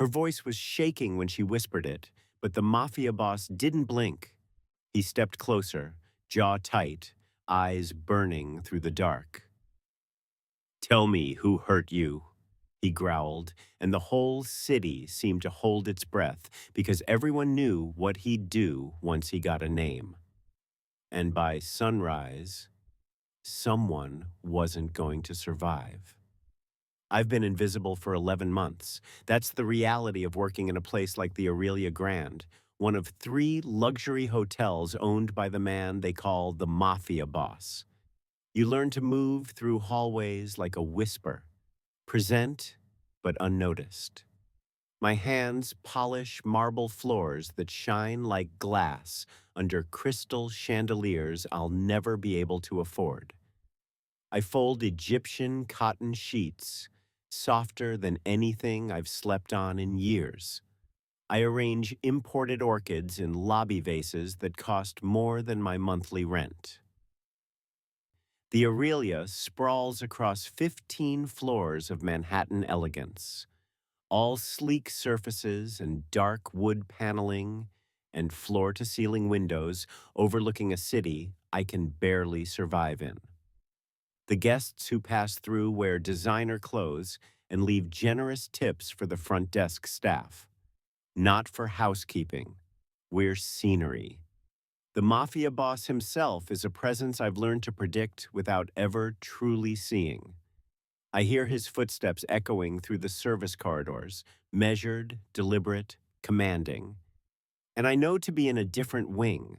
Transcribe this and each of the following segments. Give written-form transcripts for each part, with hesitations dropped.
Her voice was shaking when she whispered it, but the mafia boss didn't blink. He stepped closer, jaw tight, eyes burning through the dark. "Tell me who hurt you," he growled, and the whole city seemed to hold its breath because everyone knew what he'd do once he got a name. And by sunrise, someone wasn't going to survive. I've been invisible for 11 months. That's the reality of working in a place like the Aurelia Grand, one of 3 luxury hotels owned by the man they call the mafia boss. You learn to move through hallways like a whisper, present but unnoticed. My hands polish marble floors that shine like glass under crystal chandeliers I'll never be able to afford. I fold Egyptian cotton sheets, softer than anything I've slept on in years. I arrange imported orchids in lobby vases that cost more than my monthly rent. The Aurelia sprawls across 15 floors of Manhattan elegance, all sleek surfaces and dark wood paneling and floor-to-ceiling windows overlooking a city I can barely survive in. The guests who pass through wear designer clothes and leave generous tips for the front desk staff. Not for housekeeping. We're scenery. The mafia boss himself is a presence I've learned to predict without ever truly seeing. I hear his footsteps echoing through the service corridors, measured, deliberate, commanding. And I know to be in a different wing.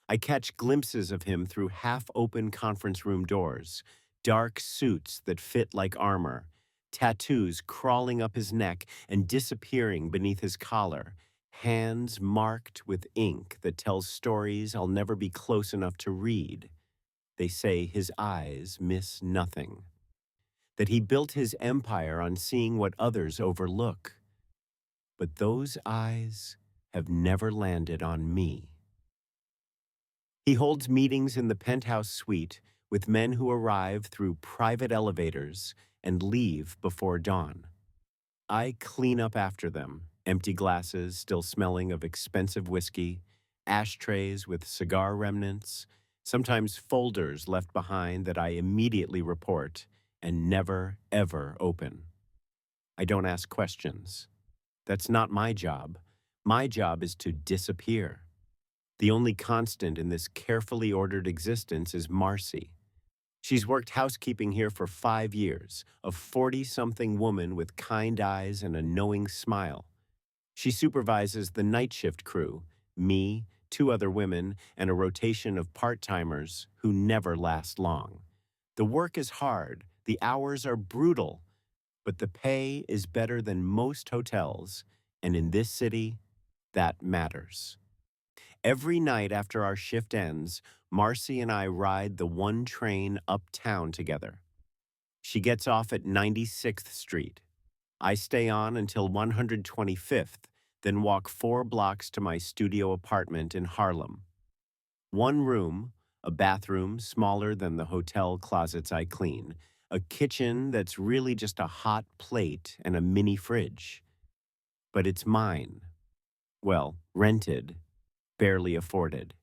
I catch glimpses of him through half-open conference room doors, dark suits that fit like armor, tattoos crawling up his neck and disappearing beneath his collar, hands marked with ink that tells stories I'll never be close enough to read. They say his eyes miss nothing, that he built his empire on seeing what others overlook. But those eyes have never landed on me. He holds meetings in the penthouse suite with men who arrive through private elevators and leave before dawn. I clean up after them, empty glasses still smelling of expensive whiskey, ashtrays with cigar remnants, sometimes folders left behind that I immediately report and never, ever open. I don't ask questions. That's not my job. My job is to disappear. The only constant in this carefully ordered existence is Marcy. She's worked housekeeping here for 5 years, a 40-something woman with kind eyes and a knowing smile. She supervises the night shift crew, me, 2 other women, and a rotation of part-timers who never last long. The work is hard, the hours are brutal, but the pay is better than most hotels, and in this city, that matters. Every night after our shift ends, Marcy and I ride the one train uptown together. She gets off at 96th Street. I stay on until 125th, then walk 4 blocks to my studio apartment in Harlem. 1 room, a bathroom smaller than the hotel closets I clean, a kitchen that's really just a hot plate and a mini fridge. But it's mine. Well, rented, barely afforded.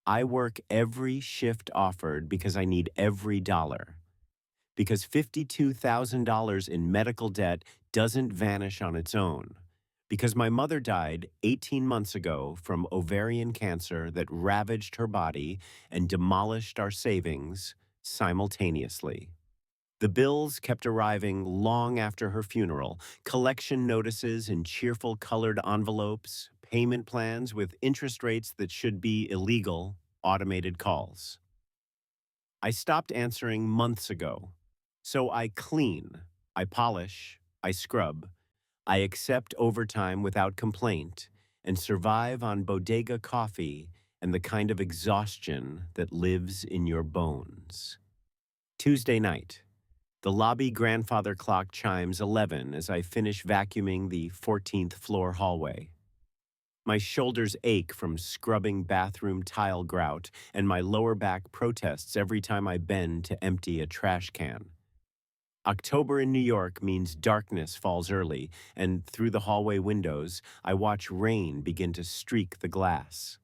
I work every shift offered because I need every dollar. Because $52,000 in medical debt doesn't vanish on its own. Because my mother died 18 months ago from ovarian cancer that ravaged her body and demolished our savings simultaneously. The bills kept arriving long after her funeral, collection notices in cheerful colored envelopes, payment plans with interest rates that should be illegal, automated calls. I stopped answering months ago, so I clean, I polish, I scrub, I accept overtime without complaint, and survive on bodega coffee and the kind of exhaustion that lives in your bones. Tuesday night. The lobby grandfather clock chimes 11 as I finish vacuuming the 14th floor hallway. My shoulders ache from scrubbing bathroom tile grout, and my lower back protests every time I bend to empty a trash can. October in New York means darkness falls early, and through the hallway windows, I watch rain begin to streak the glass.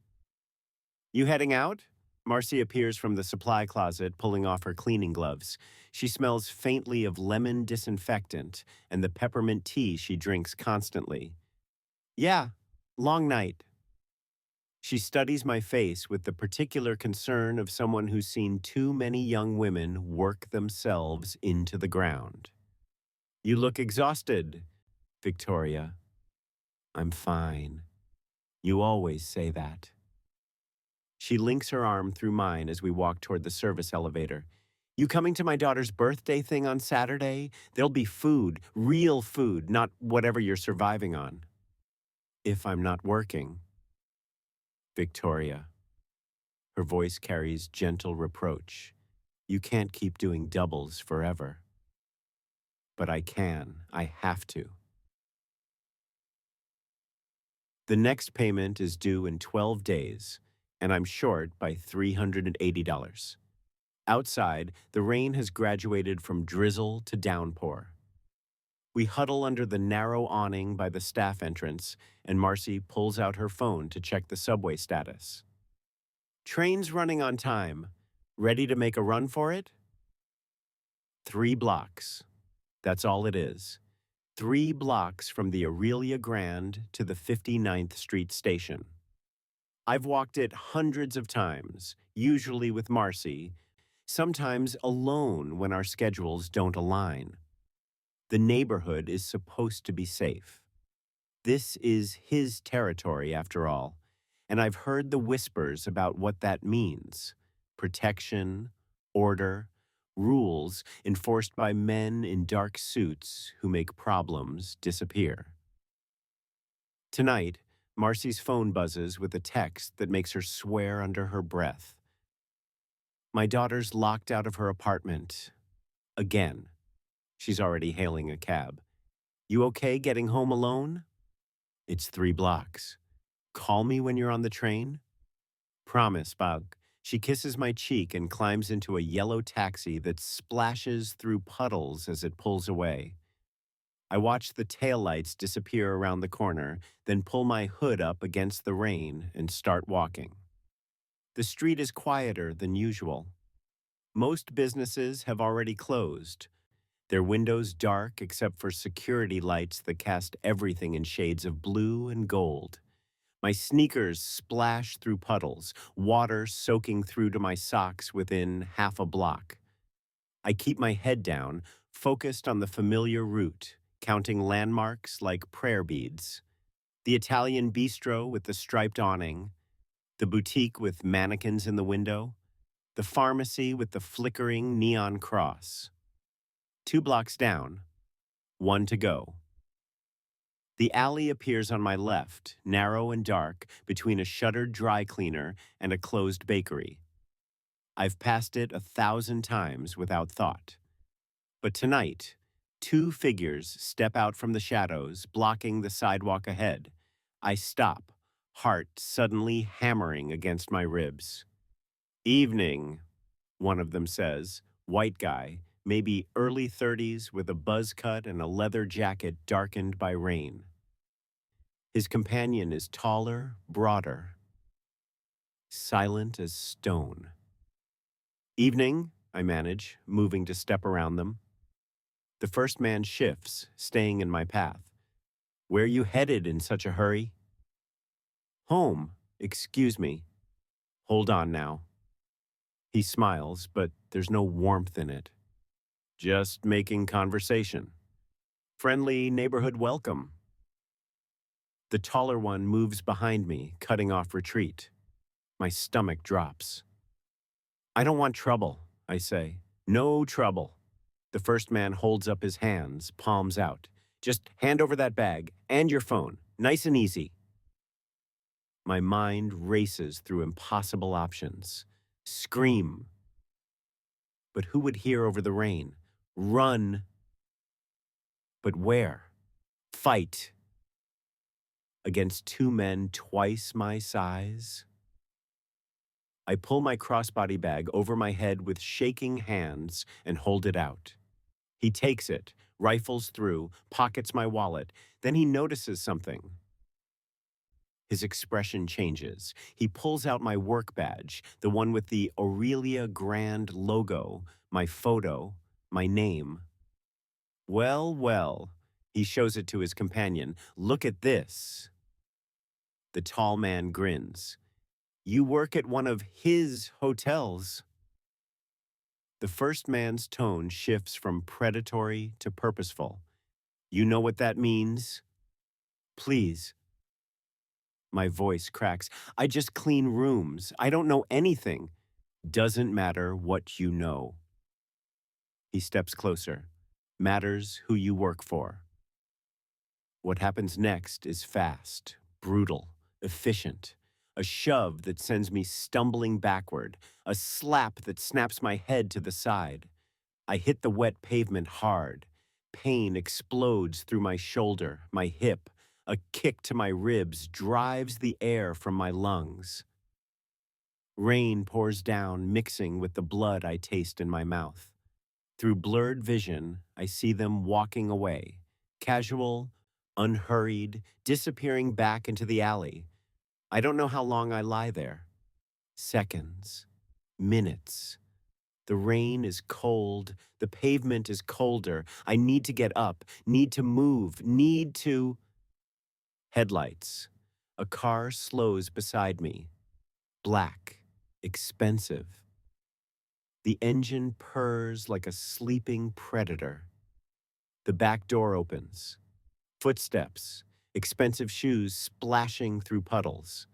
You heading out? Marcy appears from the supply closet, pulling off her cleaning gloves. She smells faintly of lemon disinfectant and the peppermint tea she drinks constantly. Yeah, long night. She studies my face with the particular concern of someone who's seen too many young women work themselves into the ground. You look exhausted, Victoria. I'm fine. You always say that. She links her arm through mine as we walk toward the service elevator. You coming to my daughter's birthday thing on Saturday? There'll be food, real food, not whatever you're surviving on. If I'm not working. Victoria. Her voice carries gentle reproach. You can't keep doing doubles forever. But I can. I have to. The next payment is due in 12 days, and I'm short by $380. Outside, the rain has graduated from drizzle to downpour. We huddle under the narrow awning by the staff entrance, and Marcy pulls out her phone to check the subway status. Train's running on time. Ready to make a run for it? 3 blocks. That's all it is. 3 blocks from the Aurelia Grand to the 59th Street station. I've walked it hundreds of times, usually with Marcy, sometimes alone when our schedules don't align. The neighborhood is supposed to be safe. This is his territory, after all, and I've heard the whispers about what that means. Protection, order, rules enforced by men in dark suits who make problems disappear. Tonight, Marcy's phone buzzes with a text that makes her swear under her breath. My daughter's locked out of her apartment. Again. She's already hailing a cab. You okay getting home alone? It's 3 blocks. Call me when you're on the train? Promise, Bug. She kisses my cheek and climbs into a yellow taxi that splashes through puddles as it pulls away. I watch the taillights disappear around the corner, then pull my hood up against the rain and start walking. The street is quieter than usual. Most businesses have already closed, their windows dark except for security lights that cast everything in shades of blue and gold. My sneakers splash through puddles, water soaking through to my socks within half a block. I keep my head down, focused on the familiar route, counting landmarks like prayer beads. The Italian bistro with the striped awning, the boutique with mannequins in the window, the pharmacy with the flickering neon cross. 2 blocks down, 1 to go. The alley appears on my left, narrow and dark, between a shuttered dry cleaner and a closed bakery. I've passed it 1,000 times without thought. But tonight, 2 figures step out from the shadows, blocking the sidewalk ahead. I stop, heart suddenly hammering against my ribs. Evening, one of them says, white guy, maybe early 30s with a buzz cut and a leather jacket darkened by rain. His companion is taller, broader, silent as stone. Evening, I manage, moving to step around them. The first man shifts, staying in my path. Where you headed in such a hurry? Home, excuse me. Hold on now. He smiles, but there's no warmth in it. Just making conversation. Friendly neighborhood welcome. The taller one moves behind me, cutting off retreat. My stomach drops. I don't want trouble, I say. No trouble. The first man holds up his hands, palms out. Just hand over that bag and your phone. Nice and easy. My mind races through impossible options. Scream. But who would hear over the rain? Run. But where? Fight. Against 2 men twice my size? I pull my crossbody bag over my head with shaking hands and hold it out. He takes it, rifles through, pockets my wallet. Then he notices something. His expression changes. He pulls out my work badge, the one with the Aurelia Grand logo, my photo, my name. Well, well, he shows it to his companion. Look at this. The tall man grins. You work at one of his hotels. The first man's tone shifts from predatory to purposeful. You know what that means? Please. My voice cracks. I just clean rooms. I don't know anything. Doesn't matter what you know. He steps closer. Matters who you work for. What happens next is fast, brutal, efficient. A shove that sends me stumbling backward. A slap that snaps my head to the side. I hit the wet pavement hard. Pain explodes through my shoulder, my hip. A kick to my ribs drives the air from my lungs. Rain pours down, mixing with the blood I taste in my mouth. Through blurred vision, I see them walking away, casual, unhurried, disappearing back into the alley. I don't know how long I lie there. Seconds, minutes. The rain is cold, the pavement is colder. I need to get up, need to move, need to... Headlights. A car slows beside me. Black, expensive. The engine purrs like a sleeping predator. The back door opens. Footsteps, expensive shoes splashing through puddles.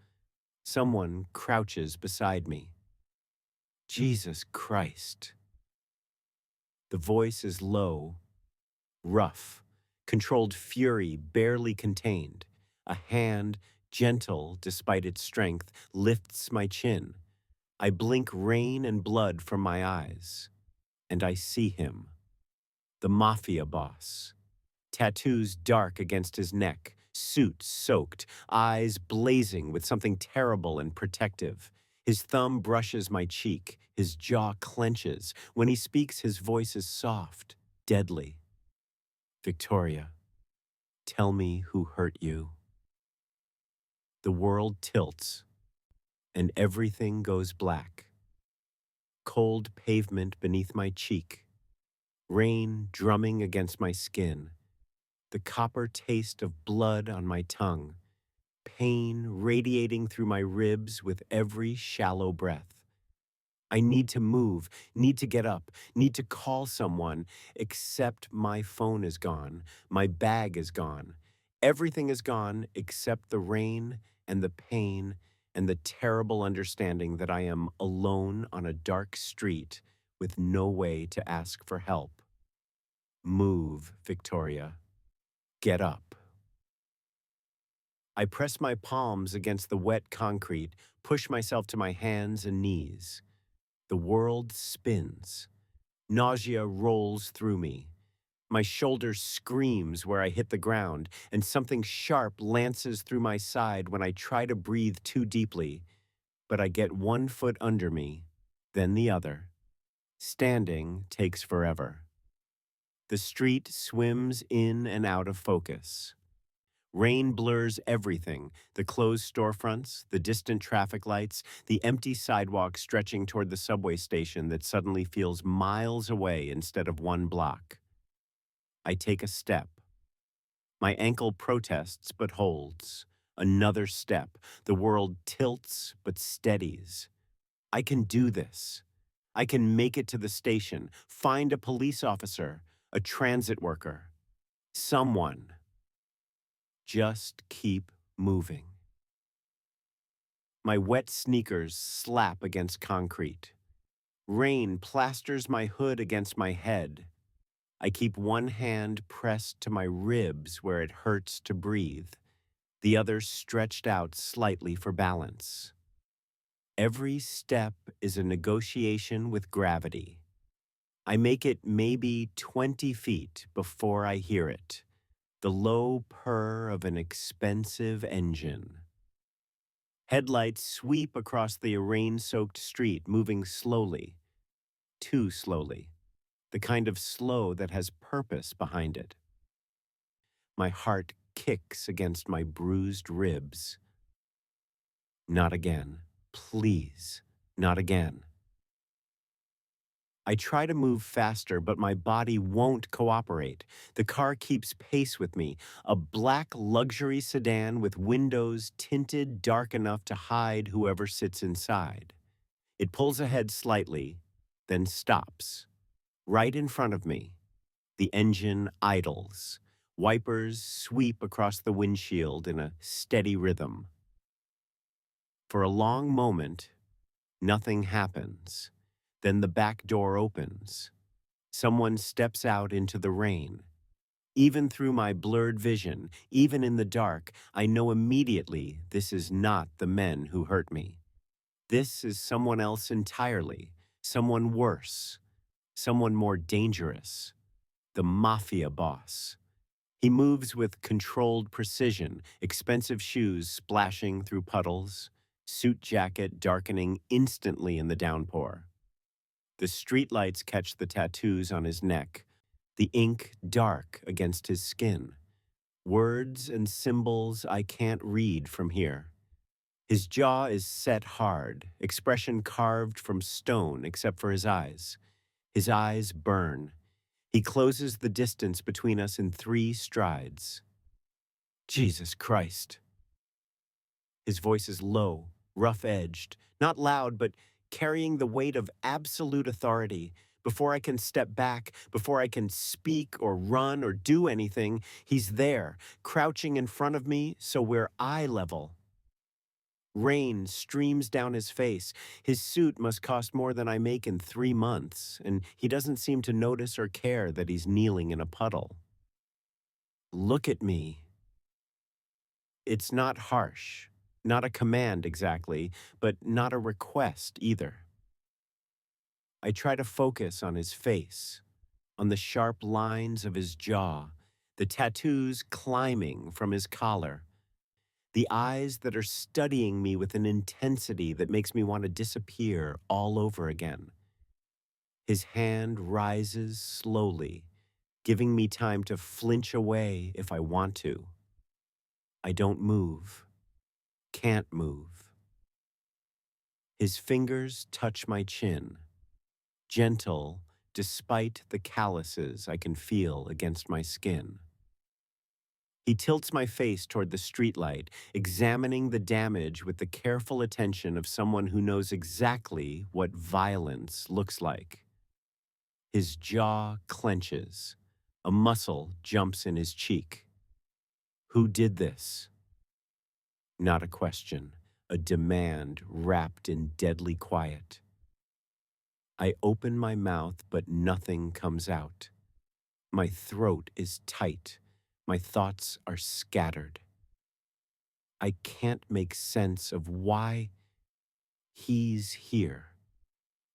Someone crouches beside me. Jesus Christ. The voice is low, rough, controlled fury barely contained. A hand, gentle despite its strength, lifts my chin. I blink rain and blood from my eyes, and I see him. The mafia boss. Tattoos dark against his neck, suit soaked, eyes blazing with something terrible and protective. His thumb brushes my cheek, his jaw clenches. When he speaks, his voice is soft, deadly. Victoria, tell me who hurt you. The world tilts, and everything goes black. Cold pavement beneath my cheek, rain drumming against my skin, the copper taste of blood on my tongue, pain radiating through my ribs with every shallow breath. I need to move, need to get up, need to call someone, except my phone is gone, my bag is gone. Everything is gone except the rain and the pain and the terrible understanding that I am alone on a dark street with no way to ask for help. Move, Victoria. Get up. I press my palms against the wet concrete, push myself to my hands and knees. The world spins. Nausea rolls through me. My shoulder screams where I hit the ground, and something sharp lances through my side when I try to breathe too deeply. But I get one foot under me, then the other. Standing takes forever. The street swims in and out of focus. Rain blurs everything, the closed storefronts, the distant traffic lights, the empty sidewalk stretching toward the subway station that suddenly feels miles away instead of one block. I take a step. My ankle protests but holds. Another step. The world tilts but steadies. I can do this. I can make it to the station, find a police officer, a transit worker, someone. Just keep moving. My wet sneakers slap against concrete. Rain plasters my hood against my head. I keep one hand pressed to my ribs where it hurts to breathe, the other stretched out slightly for balance. Every step is a negotiation with gravity. I make it maybe 20 feet before I hear it. The low purr of an expensive engine. Headlights sweep across the rain-soaked street, moving slowly, too slowly. the kind of slow that has purpose behind it. My heart kicks against my bruised ribs. Not again. Please, not again. I try to move faster, but my body won't cooperate. The car keeps pace with me, a black luxury sedan with windows tinted dark enough to hide whoever sits inside. It pulls ahead slightly, then stops. Right in front of me, the engine idles. Wipers sweep across the windshield in a steady rhythm. For a long moment, nothing happens. Then the back door opens. Someone steps out into the rain. Even through my blurred vision, even in the dark, I know immediately this is not the men who hurt me. This is someone else entirely, someone worse, someone more dangerous, the mafia boss. He moves with controlled precision, expensive shoes splashing through puddles, suit jacket darkening instantly in the downpour. The streetlights catch the tattoos on his neck, the ink dark against his skin. Words and symbols I can't read from here. His jaw is set hard, expression carved from stone except for his eyes. His eyes burn. He closes the distance between us in 3 strides. Jesus Christ. His voice is low, rough-edged, not loud, but carrying the weight of absolute authority. Before I can step back, before I can speak or run or do anything, he's there, crouching in front of me so we're eye level. Rain streams down his face. His suit must cost more than I make in 3 months, and he doesn't seem to notice or care that he's kneeling in a puddle. Look at me. It's not harsh, not a command exactly, but not a request either. I try to focus on his face, on the sharp lines of his jaw, the tattoos climbing from his collar, the eyes that are studying me with an intensity that makes me want to disappear all over again. His hand rises slowly, giving me time to flinch away if I want to. I don't move, can't move. His fingers touch my chin, gentle despite the calluses I can feel against my skin. He tilts my face toward the streetlight, examining the damage with the careful attention of someone who knows exactly what violence looks like. His jaw clenches. A muscle jumps in his cheek. Who did this? Not a question, a demand wrapped in deadly quiet. I open my mouth, but nothing comes out. My throat is tight. My thoughts are scattered. I can't make sense of why he's here.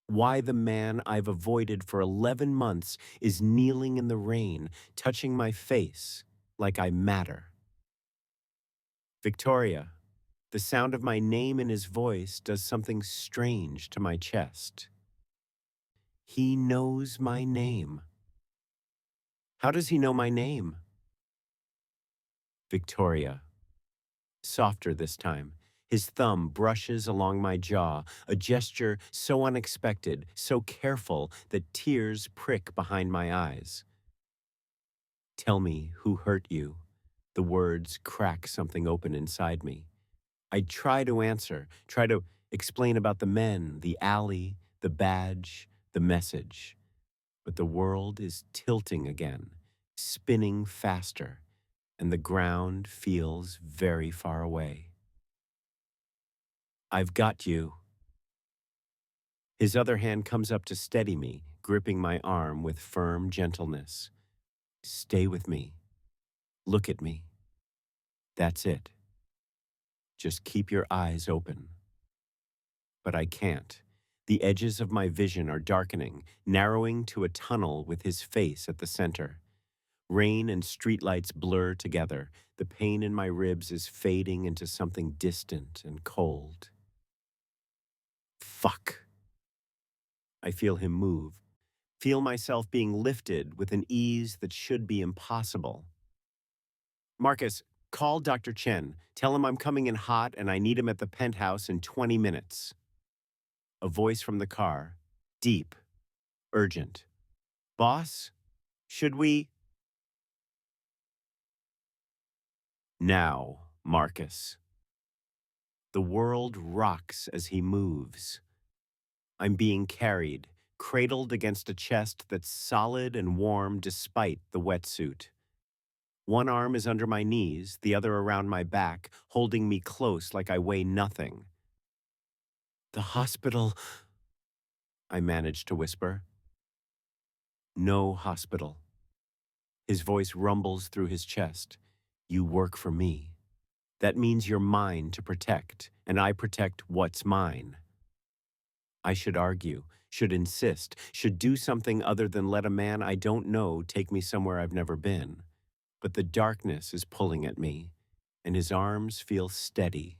Why the man I've avoided for 11 months is kneeling in the rain, touching my face like I matter. Victoria, the sound of my name in his voice does something strange to my chest. He knows my name. How does he know my name? Victoria. Softer this time. His thumb brushes along my jaw, a gesture so unexpected, so careful that tears prick behind my eyes. Tell me who hurt you. The words crack something open inside me. I try to answer, try to explain about the men, the alley, the badge, the message. But the world is tilting again, spinning faster, and the ground feels very far away. I've got you. His other hand comes up to steady me, gripping my arm with firm gentleness. Stay with me. Look at me. That's it. Just keep your eyes open. But I can't. The edges of my vision are darkening, narrowing to a tunnel with his face at the center. Rain and streetlights blur together. The pain in my ribs is fading into something distant and cold. Fuck. I feel him move, feel myself being lifted with an ease that should be impossible. Marcus, call Dr. Chen. Tell him I'm coming in hot and I need him at the penthouse in 20 minutes. A voice from the car, deep, urgent. Boss, should we? Now, Marcus. The world rocks as he moves. I'm being carried, cradled against a chest that's solid and warm despite the wetsuit. One arm is under my knees, the other around my back, holding me close like I weigh nothing. The hospital, I managed to whisper. No hospital. His voice rumbles through his chest. You work for me. That means you're mine to protect, and I protect what's mine. I should argue, should insist, should do something other than let a man I don't know take me somewhere I've never been. But the darkness is pulling at me, and his arms feel steady.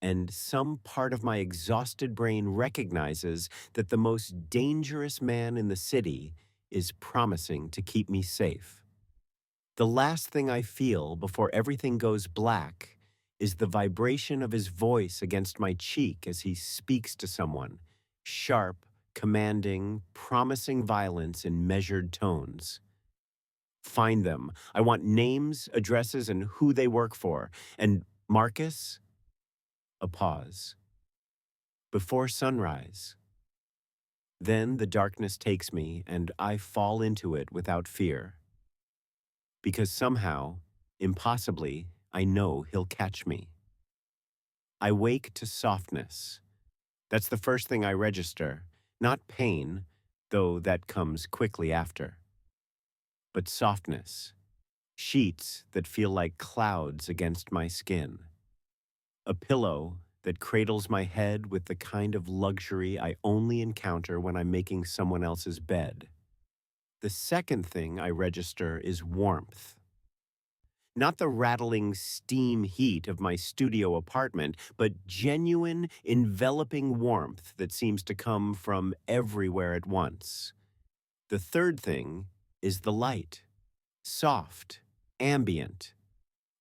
And some part of my exhausted brain recognizes that the most dangerous man in the city is promising to keep me safe. The last thing I feel before everything goes black is the vibration of his voice against my cheek as he speaks to someone, sharp, commanding, promising violence in measured tones. Find them. I want names, addresses, and who they work for. And Marcus? A pause. Before sunrise. Then the darkness takes me, and I fall into it without fear. Because somehow, impossibly, I know he'll catch me. I wake to softness. That's the first thing I register. Not pain, though that comes quickly after. But softness. Sheets that feel like clouds against my skin. A pillow that cradles my head with the kind of luxury I only encounter when I'm making someone else's bed. The second thing I register is warmth. Not the rattling steam heat of my studio apartment, but genuine, enveloping warmth that seems to come from everywhere at once. The third thing is the light. Soft, ambient,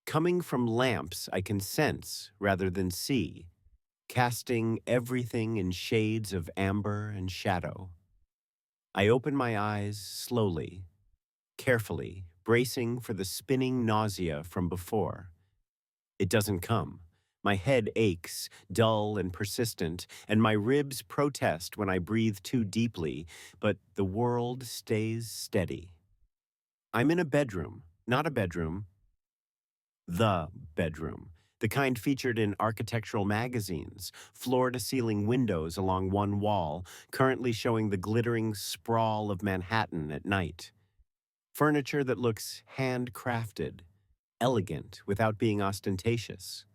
coming from lamps I can sense rather than see, casting everything in shades of amber and shadow. I open my eyes slowly, carefully, bracing for the spinning nausea from before. It doesn't come. My head aches, dull and persistent, and my ribs protest when I breathe too deeply, but the world stays steady. I'm in a bedroom, not a bedroom, the bedroom, the kind featured in architectural magazines, floor-to-ceiling windows along one wall, currently showing the glittering sprawl of Manhattan at night. Furniture that looks handcrafted, elegant without being ostentatious.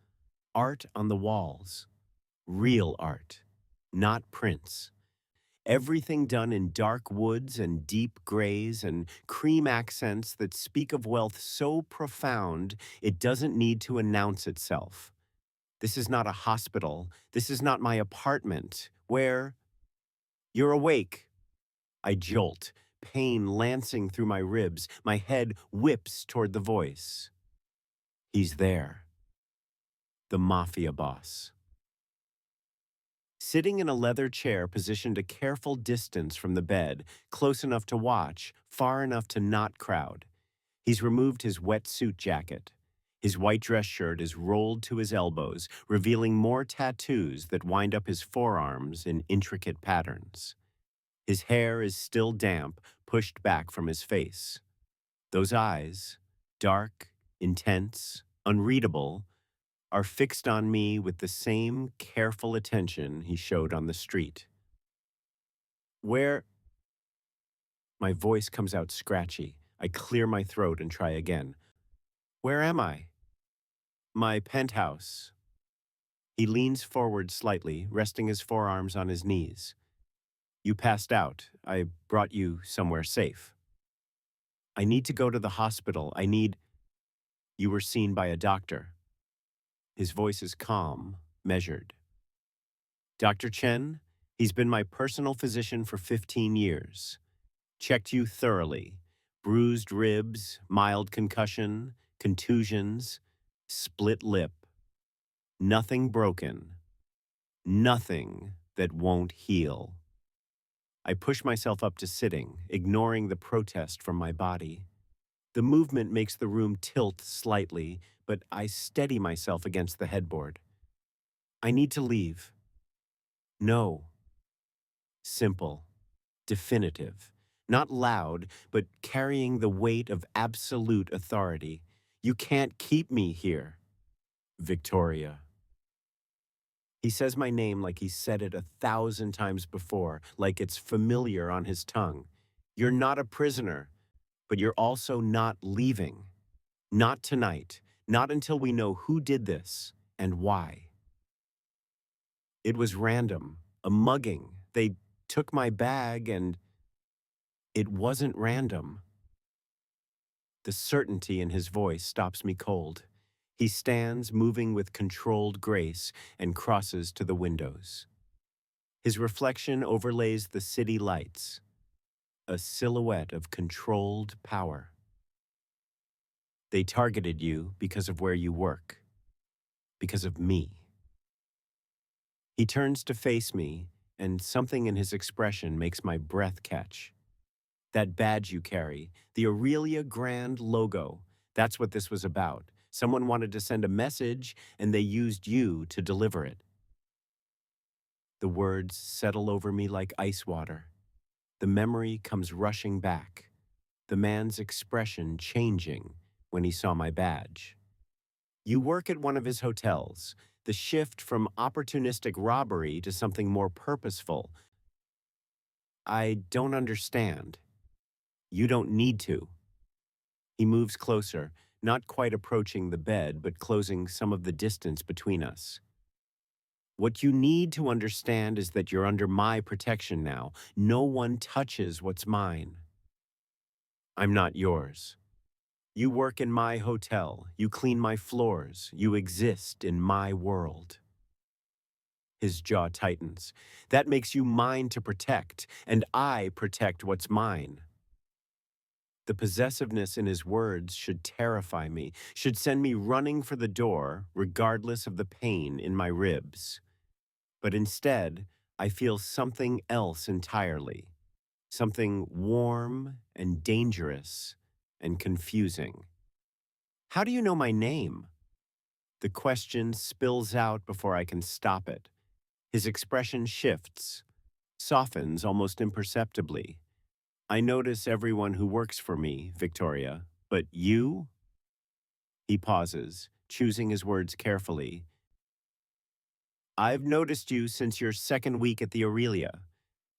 Art on the walls. Real art, not prints. Everything done in dark woods and deep grays and cream accents that speak of wealth so profound it doesn't need to announce itself. This is not a hospital. This is not my apartment, where you're awake. I jolt, pain lancing through my ribs. My head whips toward the voice. He's there. The mafia boss. Sitting in a leather chair positioned a careful distance from the bed, close enough to watch, far enough to not crowd. He's removed his wetsuit jacket. His white dress shirt is rolled to his elbows, revealing more tattoos that wind up his forearms in intricate patterns. His hair is still damp, pushed back from his face. Those eyes, dark, intense, unreadable, are fixed on me with the same careful attention he showed on the street. Where? My voice comes out scratchy. I clear my throat and try again. Where am I? My penthouse. He leans forward slightly, resting his forearms on his knees. You passed out. I brought you somewhere safe. I need to go to the hospital. You were seen by a doctor. His voice is calm, measured. Dr. Chen? He's been my personal physician for 15 years. Checked you thoroughly. Bruised ribs, mild concussion, contusions, split lip. Nothing broken. Nothing that won't heal. I push myself up to sitting, ignoring the protest from my body. The movement makes the room tilt slightly, but I steady myself against the headboard. I need to leave. No. Simple. Definitive. Not loud, but carrying the weight of absolute authority. You can't keep me here. Victoria. He says my name like he's said it 1,000 times before, like it's familiar on his tongue. You're not a prisoner, but you're also not leaving. Not tonight. Not until we know who did this and why. It was random. A mugging. They took my bag and it wasn't random. The certainty in his voice stops me cold. He stands, moving with controlled grace, and crosses to the windows. His reflection overlays the city lights, a silhouette of controlled power. They targeted you because of where you work, because of me. He turns to face me, and something in his expression makes my breath catch. That badge you carry, the Aurelia Grand logo, that's what this was about. Someone wanted to send a message, and they used you to deliver it. The words settle over me like ice water. The memory comes rushing back, the man's expression changing when he saw my badge. You work at one of his hotels, the shift from opportunistic robbery to something more purposeful. I don't understand. You don't need to. He moves closer, not quite approaching the bed, but closing some of the distance between us. What you need to understand is that you're under my protection now. No one touches what's mine. I'm not yours. You work in my hotel. You clean my floors. You exist in my world. His jaw tightens. That makes you mine to protect, and I protect what's mine. The possessiveness in his words should terrify me, should send me running for the door, regardless of the pain in my ribs. But instead, I feel something else entirely. Something warm and dangerous and confusing. How do you know my name? The question spills out before I can stop it. His expression shifts, softens almost imperceptibly. I notice everyone who works for me, Victoria, but you? He pauses, choosing his words carefully. I've noticed you since your second week at the Aurelia.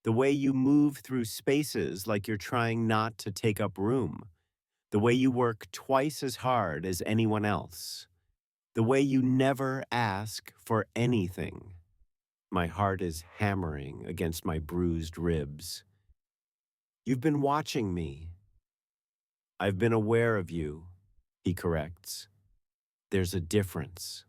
The way you move through spaces like you're trying not to take up room. The way you work twice as hard as anyone else. The way you never ask for anything. My heart is hammering against my bruised ribs. You've been watching me. I've been aware of you, he corrects. There's a difference.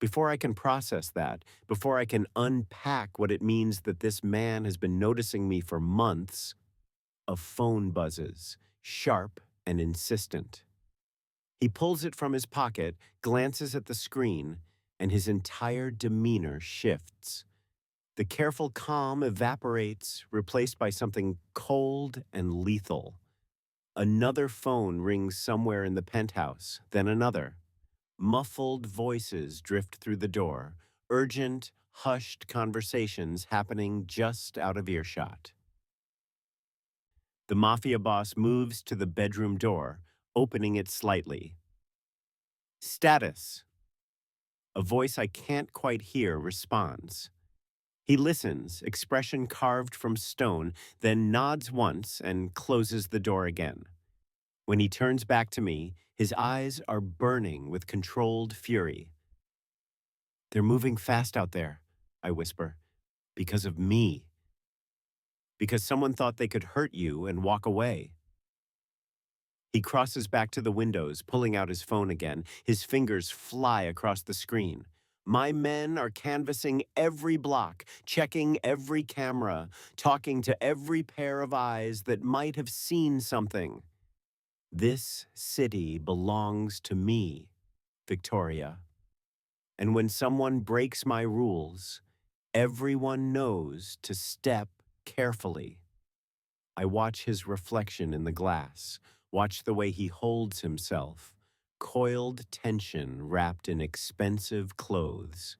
Before I can process that, before I can unpack what it means that this man has been noticing me for months, a phone buzzes, sharp and insistent. He pulls it from his pocket, glances at the screen, and his entire demeanor shifts. The careful calm evaporates, replaced by something cold and lethal. Another phone rings somewhere in the penthouse, then another. Muffled voices drift through the door, urgent, hushed conversations happening just out of earshot. The mafia boss moves to the bedroom door, opening it slightly. Status. A voice I can't quite hear responds. He listens, expression carved from stone, then nods once and closes the door again. When he turns back to me, his eyes are burning with controlled fury. They're moving fast out there, I whisper, because of me. Because someone thought they could hurt you and walk away. He crosses back to the windows, pulling out his phone again. His fingers fly across the screen. My men are canvassing every block, checking every camera, talking to every pair of eyes that might have seen something. This city belongs to me, Victoria. And when someone breaks my rules, everyone knows to step carefully. I watch his reflection in the glass, watch the way he holds himself, coiled tension wrapped in expensive clothes.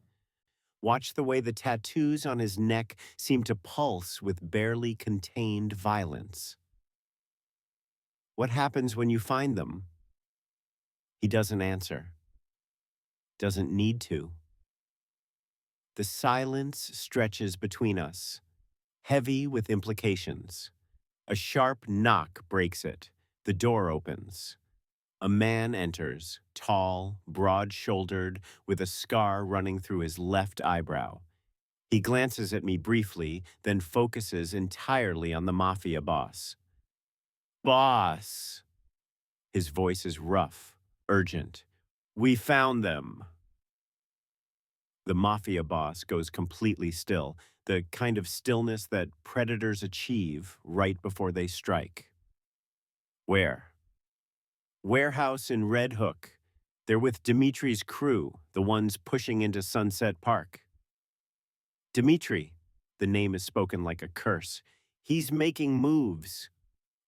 Watch the way the tattoos on his neck seem to pulse with barely contained violence. What happens when you find them? He doesn't answer. Doesn't need to. The silence stretches between us, heavy with implications. A sharp knock breaks it. The door opens. A man enters, tall, broad-shouldered, with a scar running through his left eyebrow. He glances at me briefly, then focuses entirely on the mafia boss. Boss! His voice is rough, urgent. We found them. The mafia boss goes completely still, the kind of stillness that predators achieve right before they strike. Where? Warehouse in Red Hook. They're with Dimitri's crew, the ones pushing into Sunset Park. Dimitri, the name is spoken like a curse. He's making moves.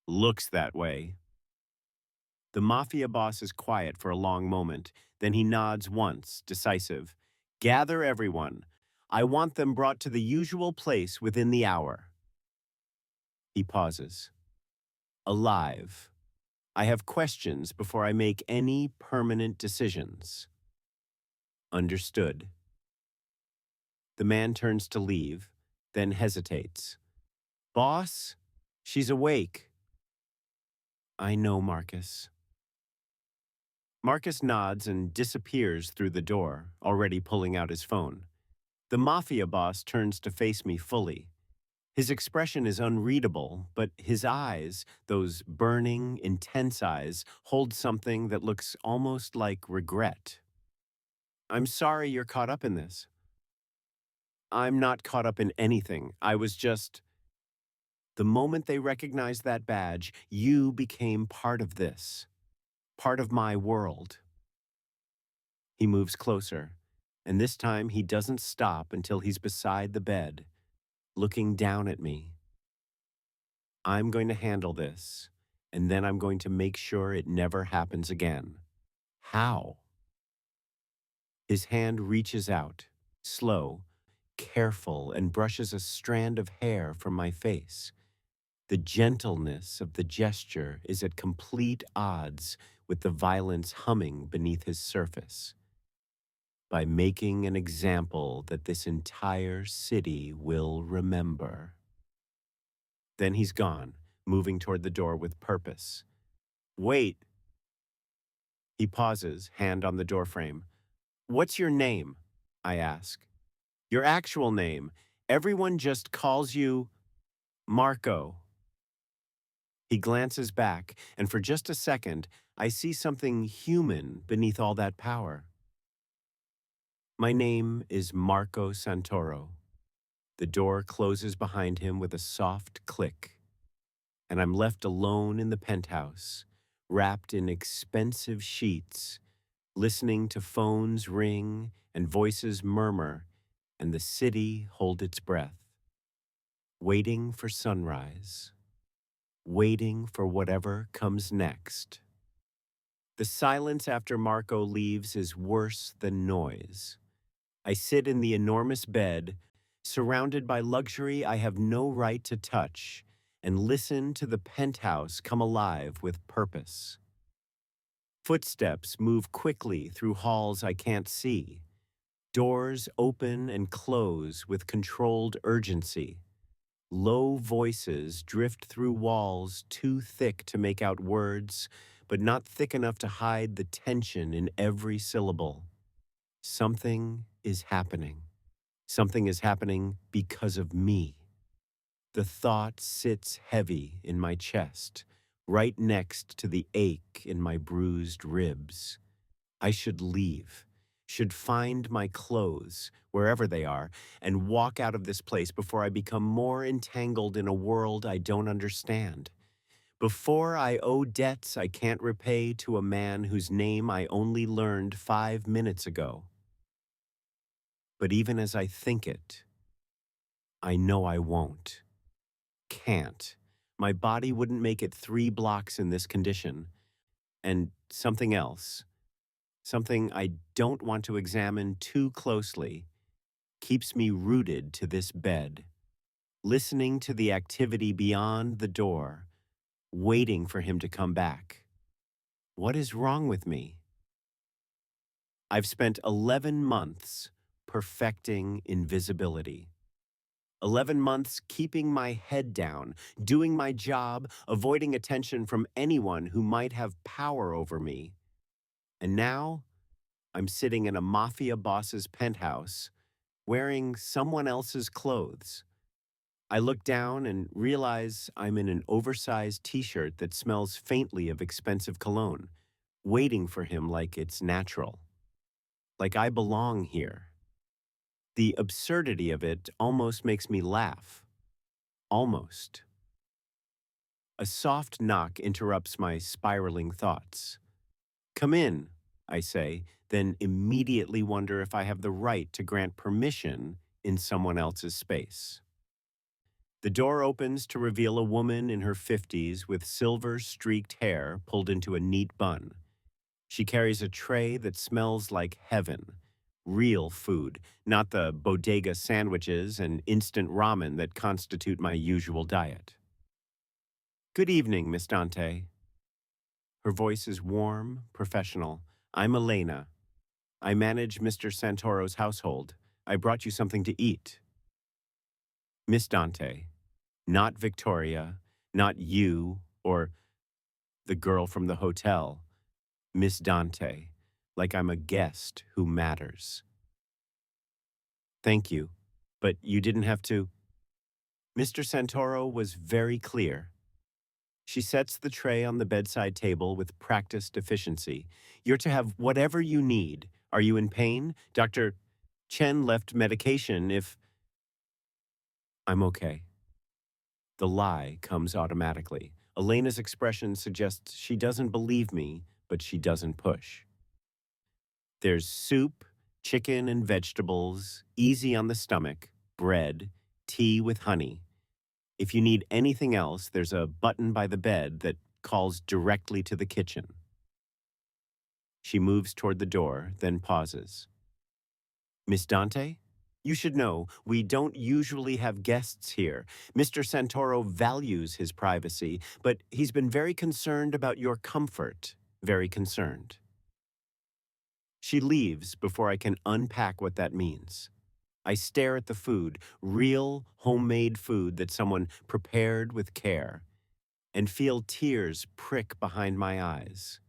Looks that way. The mafia boss is quiet for a long moment, then he nods once, decisive. Gather everyone. I want them brought to the usual place within the hour. He pauses. Alive. I have questions before I make any permanent decisions. Understood. The man turns to leave, then hesitates. Boss? She's awake. I know, Marcus. Marcus nods and disappears through the door, already pulling out his phone. The mafia boss turns to face me fully. His expression is unreadable, but his eyes, those burning, intense eyes, hold something that looks almost like regret. I'm sorry you're caught up in this. I'm not caught up in anything. I was just... The moment they recognized that badge, you became part of this. Part of my world. He moves closer, and this time he doesn't stop until he's beside the bed, looking down at me. I'm going to handle this, and then I'm going to make sure it never happens again. How? His hand reaches out, slow, careful, and brushes a strand of hair from my face. The gentleness of the gesture is at complete odds with the violence humming beneath his surface. By making an example that this entire city will remember. Then he's gone, moving toward the door with purpose. Wait. He pauses, hand on the doorframe. What's your name? I ask. Your actual name. Everyone just calls you Marco. He glances back, and for just a second, I see something human beneath all that power. My name is Marco Santoro. The door closes behind him with a soft click, and I'm left alone in the penthouse, wrapped in expensive sheets, listening to phones ring and voices murmur, and the city hold its breath, waiting for sunrise, waiting for whatever comes next. The silence after Marco leaves is worse than noise. I sit in the enormous bed, surrounded by luxury I have no right to touch, and listen to the penthouse come alive with purpose. Footsteps move quickly through halls I can't see. Doors open and close with controlled urgency. Low voices drift through walls too thick to make out words, but not thick enough to hide the tension in every syllable. Something is happening. Something is happening because of me. The thought sits heavy in my chest, right next to the ache in my bruised ribs. I should leave. should find my clothes, wherever they are, and walk out of this place before I become more entangled in a world I don't understand. Before I owe debts I can't repay to a man whose name I only learned 5 minutes ago. But even as I think it, I know I won't. Can't. My body wouldn't make it 3 blocks in this condition. And something else, something I don't want to examine too closely, keeps me rooted to this bed, listening to the activity beyond the door, waiting for him to come back. What is wrong with me? I've spent 11 months perfecting invisibility. 11 months keeping my head down, doing my job, avoiding attention from anyone who might have power over me. And now, I'm sitting in a mafia boss's penthouse, wearing someone else's clothes. I look down and realize I'm in an oversized t-shirt that smells faintly of expensive cologne, waiting for him like it's natural. Like I belong here. The absurdity of it almost makes me laugh. Almost. A soft knock interrupts my spiraling thoughts. "Come in," I say, then immediately wonder if I have the right to grant permission in someone else's space. The door opens to reveal a woman in her 50s with silver-streaked hair pulled into a neat bun. She carries a tray that smells like heaven. Real food, not the bodega sandwiches and instant ramen that constitute my usual diet. "Good evening, Miss Dante." Her voice is warm, professional. "I'm Elena. I manage Mr. Santoro's household. I brought you something to eat." Miss Dante. Not Victoria, not you, or the girl from the hotel. Miss Dante, like I'm a guest who matters. "Thank you, but you didn't have to." Mr. Santoro was very clear. She sets the tray on the bedside table with practiced efficiency. "You're to have whatever you need. Are you in pain? Dr. Chen left medication if—" "I'm okay." The lie comes automatically. Elena's expression suggests she doesn't believe me, but she doesn't push. There's soup, chicken and vegetables, easy on the stomach, bread, tea with honey. If you need anything else, there's a button by the bed that calls directly to the kitchen. She moves toward the door, then pauses. "Miss Dante? You should know, we don't usually have guests here. Mr. Santoro values his privacy, but he's been very concerned about your comfort. Very concerned." She leaves before I can unpack what that means. I stare at the food, real homemade food that someone prepared with care, and feel tears prick behind my eyes.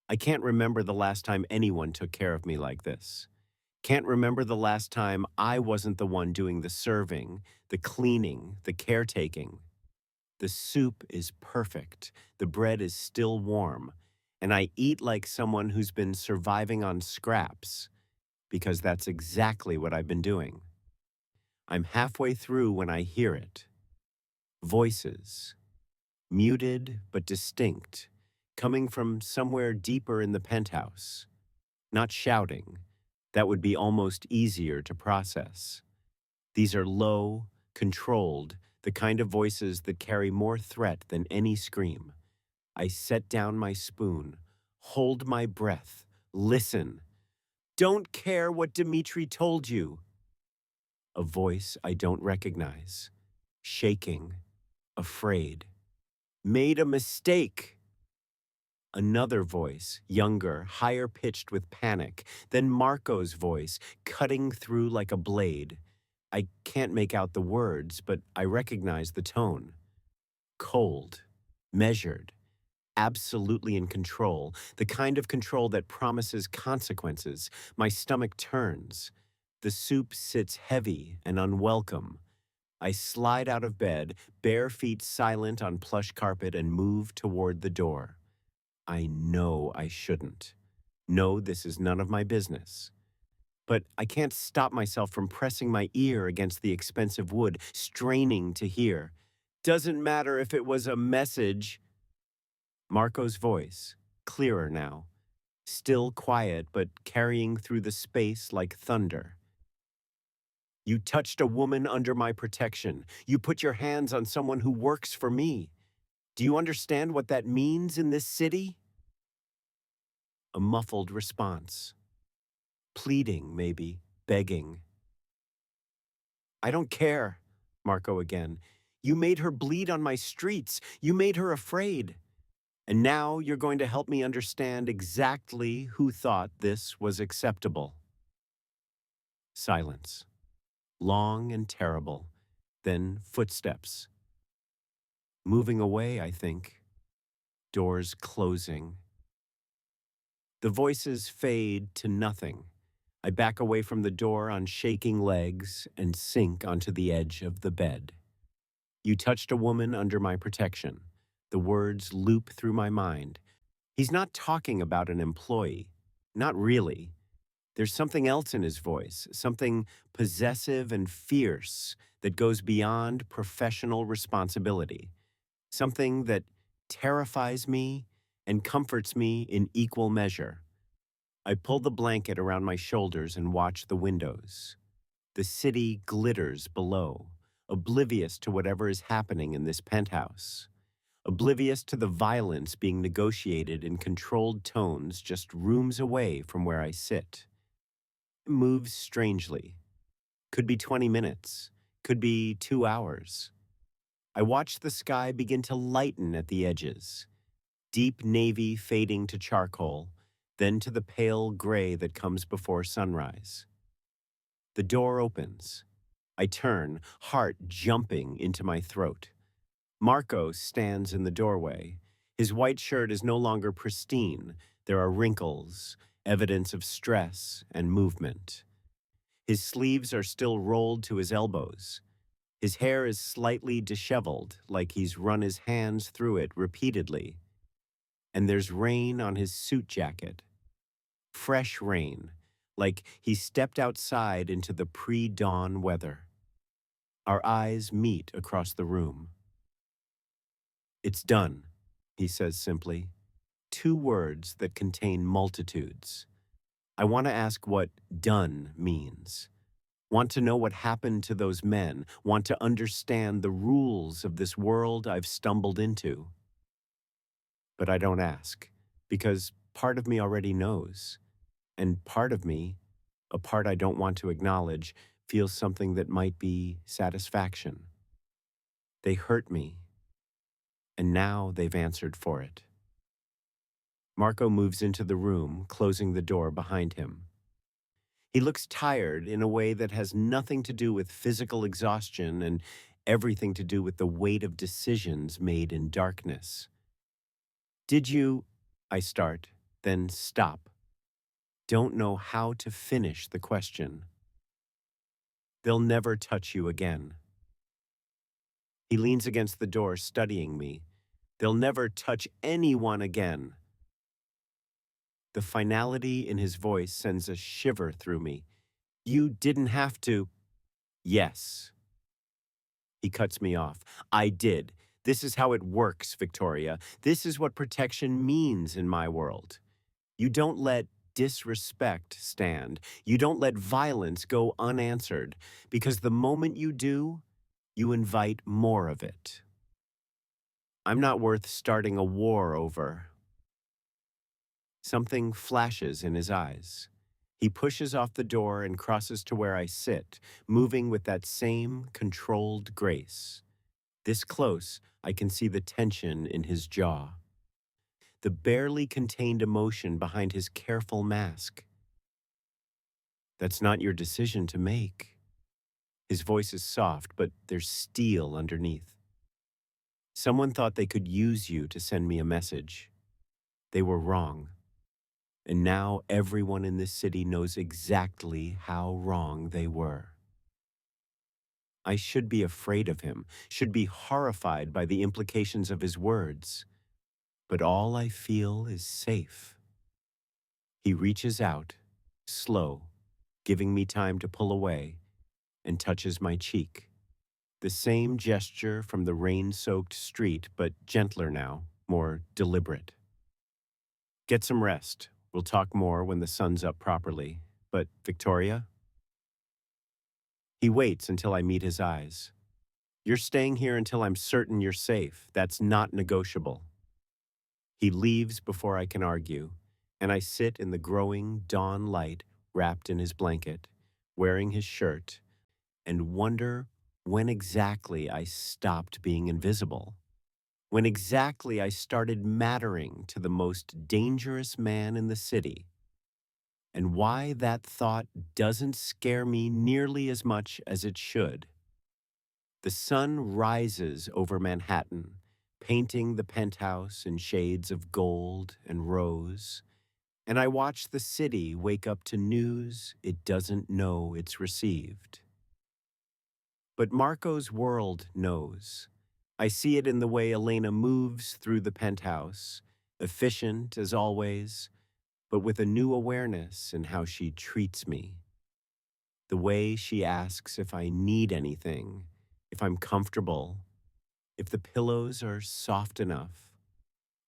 I can't remember the last time anyone took care of me like this. Can't remember the last time I wasn't the one doing the serving, the cleaning, the caretaking. The soup is perfect, the bread is still warm, and I eat like someone who's been surviving on scraps, because that's exactly what I've been doing. I'm halfway through when I hear it. Voices, muted but distinct, coming from somewhere deeper in the penthouse. Not shouting. That would be almost easier to process. These are low, controlled, the kind of voices that carry more threat than any scream. I set down my spoon, hold my breath, listen. "Don't care what Dimitri told you." A voice I don't recognize. Shaking, afraid. "Made a mistake." Another voice, younger, higher pitched with panic. Then Marco's voice, cutting through like a blade. I can't make out the words, but I recognize the tone. Cold, measured, absolutely in control, the kind of control that promises consequences. My stomach turns. The soup sits heavy and unwelcome. I slide out of bed, bare feet silent on plush carpet, and move toward the door. I know I shouldn't. No, this is none of my business. but I can't stop myself from pressing my ear against the expensive wood, straining to hear. Doesn't matter if it was a message. Marco's voice, clearer now, still quiet but carrying through the space like thunder. You touched a woman under my protection. You put your hands on someone who works for me. Do you understand what that means in this city? A muffled response. Pleading, maybe, begging. I don't care, Marco again. You made her bleed on my streets. You made her afraid. And now you're going to help me understand exactly who thought this was acceptable. Silence. Long and terrible. Then footsteps. Moving away, I think. Doors closing. The voices fade to nothing. I back away from the door on shaking legs and sink onto the edge of the bed. You touched a woman under my protection. The words loop through my mind. He's not talking about an employee. Not really. There's something else in his voice, something possessive and fierce that goes beyond professional responsibility. Something that terrifies me and comforts me in equal measure. I pull the blanket around my shoulders and watch the windows. The city glitters below, oblivious to whatever is happening in this penthouse. Oblivious to the violence being negotiated in controlled tones just rooms away from where I sit. It moves strangely. Could be 20 minutes. Could be 2 hours. I watch the sky begin to lighten at the edges. Deep navy fading to charcoal, then to the pale gray that comes before sunrise. The door opens. I turn, heart jumping into my throat. Marco stands in the doorway. His white shirt is no longer pristine. There are wrinkles, evidence of stress and movement. His sleeves are still rolled to his elbows. His hair is slightly disheveled, like he's run his hands through it repeatedly. And there's rain on his suit jacket. Fresh rain, like he stepped outside into the pre-dawn weather. Our eyes meet across the room. It's done, he says simply. 2 words that contain multitudes. I want to ask what done means. Want to know what happened to those men. Want to understand the rules of this world I've stumbled into. But I don't ask, because part of me already knows. And part of me, a part I don't want to acknowledge, feels something that might be satisfaction. They hurt me, and now they've answered for it. Marco moves into the room, closing the door behind him. He looks tired in a way that has nothing to do with physical exhaustion and everything to do with the weight of decisions made in darkness. Did you, I start, then stop. Don't know how to finish the question. They'll never touch you again. He leans against the door, studying me. They'll never touch anyone again. The finality in his voice sends a shiver through me. You didn't have to. Yes. He cuts me off. I did. This is how it works, Victoria. This is what protection means in my world. You don't let disrespect stand. You don't let violence go unanswered, because the moment you do, you invite more of it. I'm not worth starting a war over. Something flashes in his eyes. He pushes off the door and crosses to where I sit, moving with that same controlled grace. This close, I can see the tension in his jaw. The barely contained emotion behind his careful mask. That's not your decision to make. His voice is soft, but there's steel underneath. Someone thought they could use you to send me a message. They were wrong. And now everyone in this city knows exactly how wrong they were. I should be afraid of him, should be horrified by the implications of his words. But all I feel is safe. He reaches out, slow, giving me time to pull away, and touches my cheek. The same gesture from the rain-soaked street, but gentler now, more deliberate. Get some rest. We'll talk more when the sun's up properly. But, Victoria? He waits until I meet his eyes. You're staying here until I'm certain you're safe. That's not negotiable. He leaves before I can argue, and I sit in the growing dawn light wrapped in his blanket, wearing his shirt, and wonder when exactly I stopped being invisible. When exactly I started mattering to the most dangerous man in the city, and why that thought doesn't scare me nearly as much as it should. The sun rises over Manhattan, painting the penthouse in shades of gold and rose, and I watch the city wake up to news it doesn't know it's received. But Marco's world knows. I see it in the way Elena moves through the penthouse, efficient as always, but with a new awareness in how she treats me. The way she asks if I need anything, if I'm comfortable, if the pillows are soft enough.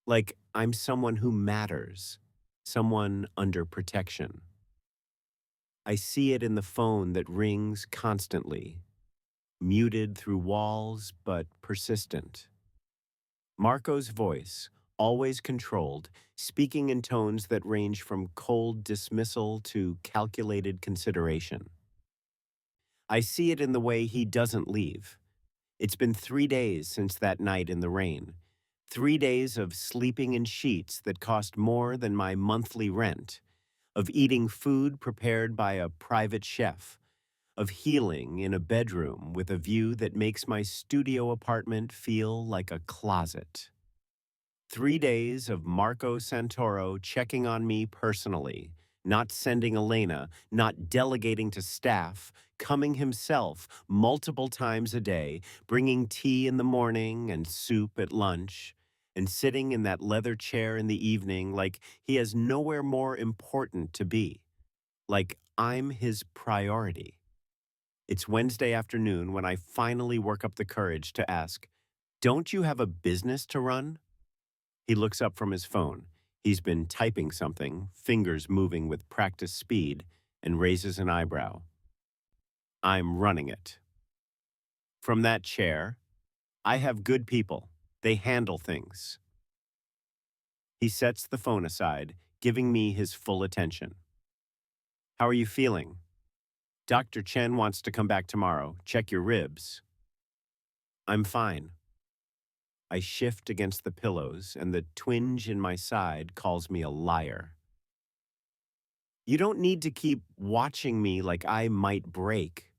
Like I'm someone who matters, someone under protection. I see it in the phone that rings constantly, muted through walls but persistent. Marco's voice, always controlled, speaking in tones that range from cold dismissal to calculated consideration. I see it in the way he doesn't leave. It's been 3 days since that night in the rain. 3 days of sleeping in sheets that cost more than my monthly rent, of eating food prepared by a private chef, of healing in a bedroom with a view that makes my studio apartment feel like a closet. 3 days of Marco Santoro checking on me personally, not sending Elena, not delegating to staff, coming himself multiple times a day, bringing tea in the morning and soup at lunch, and sitting in that leather chair in the evening like he has nowhere more important to be, like I'm his priority. It's Wednesday afternoon when I finally work up the courage to ask, "Don't you have a business to run?" He looks up from his phone. He's been typing something, fingers moving with practiced speed, and raises an eyebrow. "I'm running it." From that chair, "I have good people. They handle things." He sets the phone aside, giving me his full attention. "How are you feeling?" "Dr. Chen wants to come back tomorrow. Check your ribs." "I'm fine." I shift against the pillows, and the twinge in my side calls me a liar. "You don't need to keep watching me like I might break.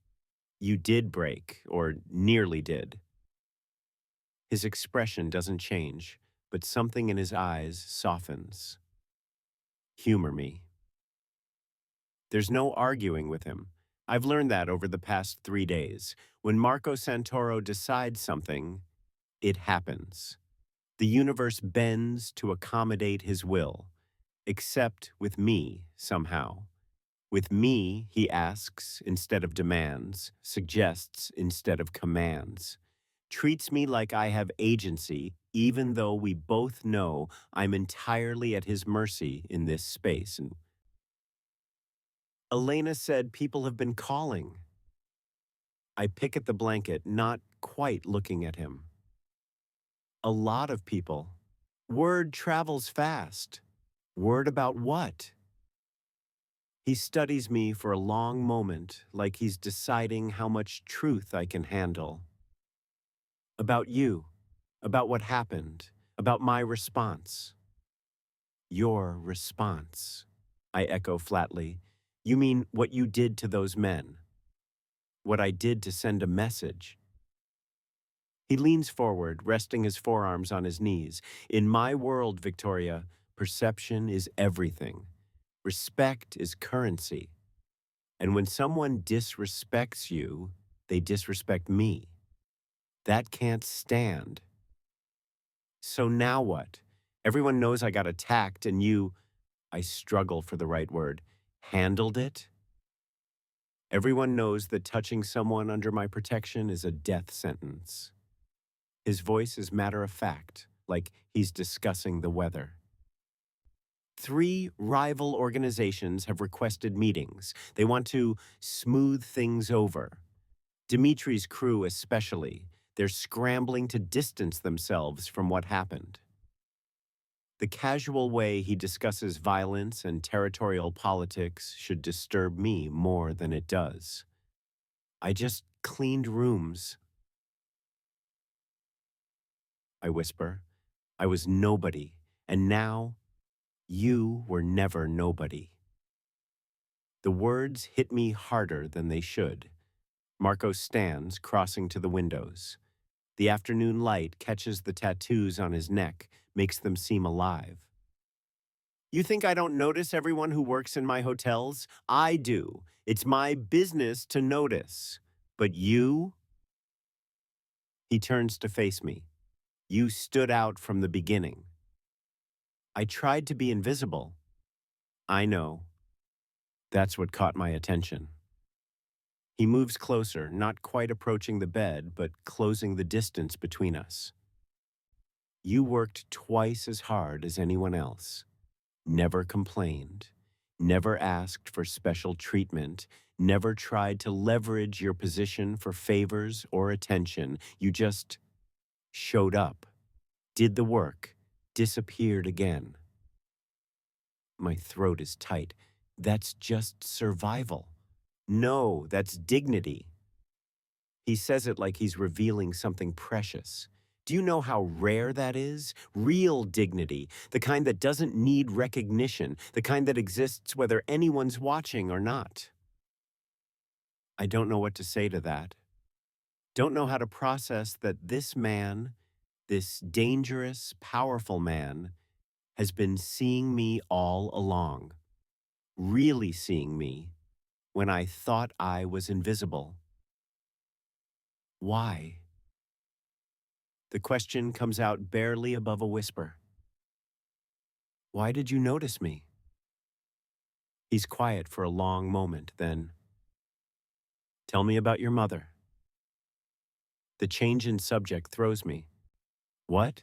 You did break, or nearly did." His expression doesn't change, but something in his eyes softens. Humor me. There's no arguing with him. I've learned that over the past 3 days. When Marco Santoro decides something, it happens. The universe bends to accommodate his will, except with me, somehow. With me, he asks instead of demands, suggests instead of commands, treats me like I have agency, even though we both know I'm entirely at his mercy in this space. And Elena said people have been calling. I pick at the blanket, not quite looking at him. A lot of people. Word travels fast. Word about what? He studies me for a long moment, like he's deciding how much truth I can handle. About you, about what happened, about my response. Your response, I echo flatly. You mean what you did to those men? What I did to send a message? He leans forward, resting his forearms on his knees. In my world, Victoria, perception is everything. Respect is currency. And when someone disrespects you, they disrespect me. That can't stand. So now what? Everyone knows I got attacked and you, I struggle for the right word, handled it? Everyone knows that touching someone under my protection is a death sentence. His voice is matter of fact, like he's discussing the weather. 3 rival organizations have requested meetings. They want to smooth things over. Dimitri's crew especially. They're scrambling to distance themselves from what happened. The casual way he discusses violence and territorial politics should disturb me more than it does. I just cleaned rooms, I whisper. I was nobody, and now you were never nobody. The words hit me harder than they should. Marco stands, crossing to the windows. The afternoon light catches the tattoos on his neck, makes them seem alive. You think I don't notice everyone who works in my hotels? I do. It's my business to notice. But you? He turns to face me. You stood out from the beginning. I tried to be invisible. I know. That's what caught my attention. He moves closer, not quite approaching the bed, but closing the distance between us. You worked twice as hard as anyone else. Never complained. Never asked for special treatment. Never tried to leverage your position for favors or attention. You just showed up, did the work, disappeared again. My throat is tight. That's just survival. No, that's dignity. He says it like he's revealing something precious. Do you know how rare that is? Real dignity, the kind that doesn't need recognition, the kind that exists whether anyone's watching or not. I don't know what to say to that. Don't know how to process that this man, this dangerous, powerful man, has been seeing me all along. Really seeing me when I thought I was invisible. Why? The question comes out barely above a whisper. Why did you notice me? He's quiet for a long moment, then, tell me about your mother. The change in subject throws me. What?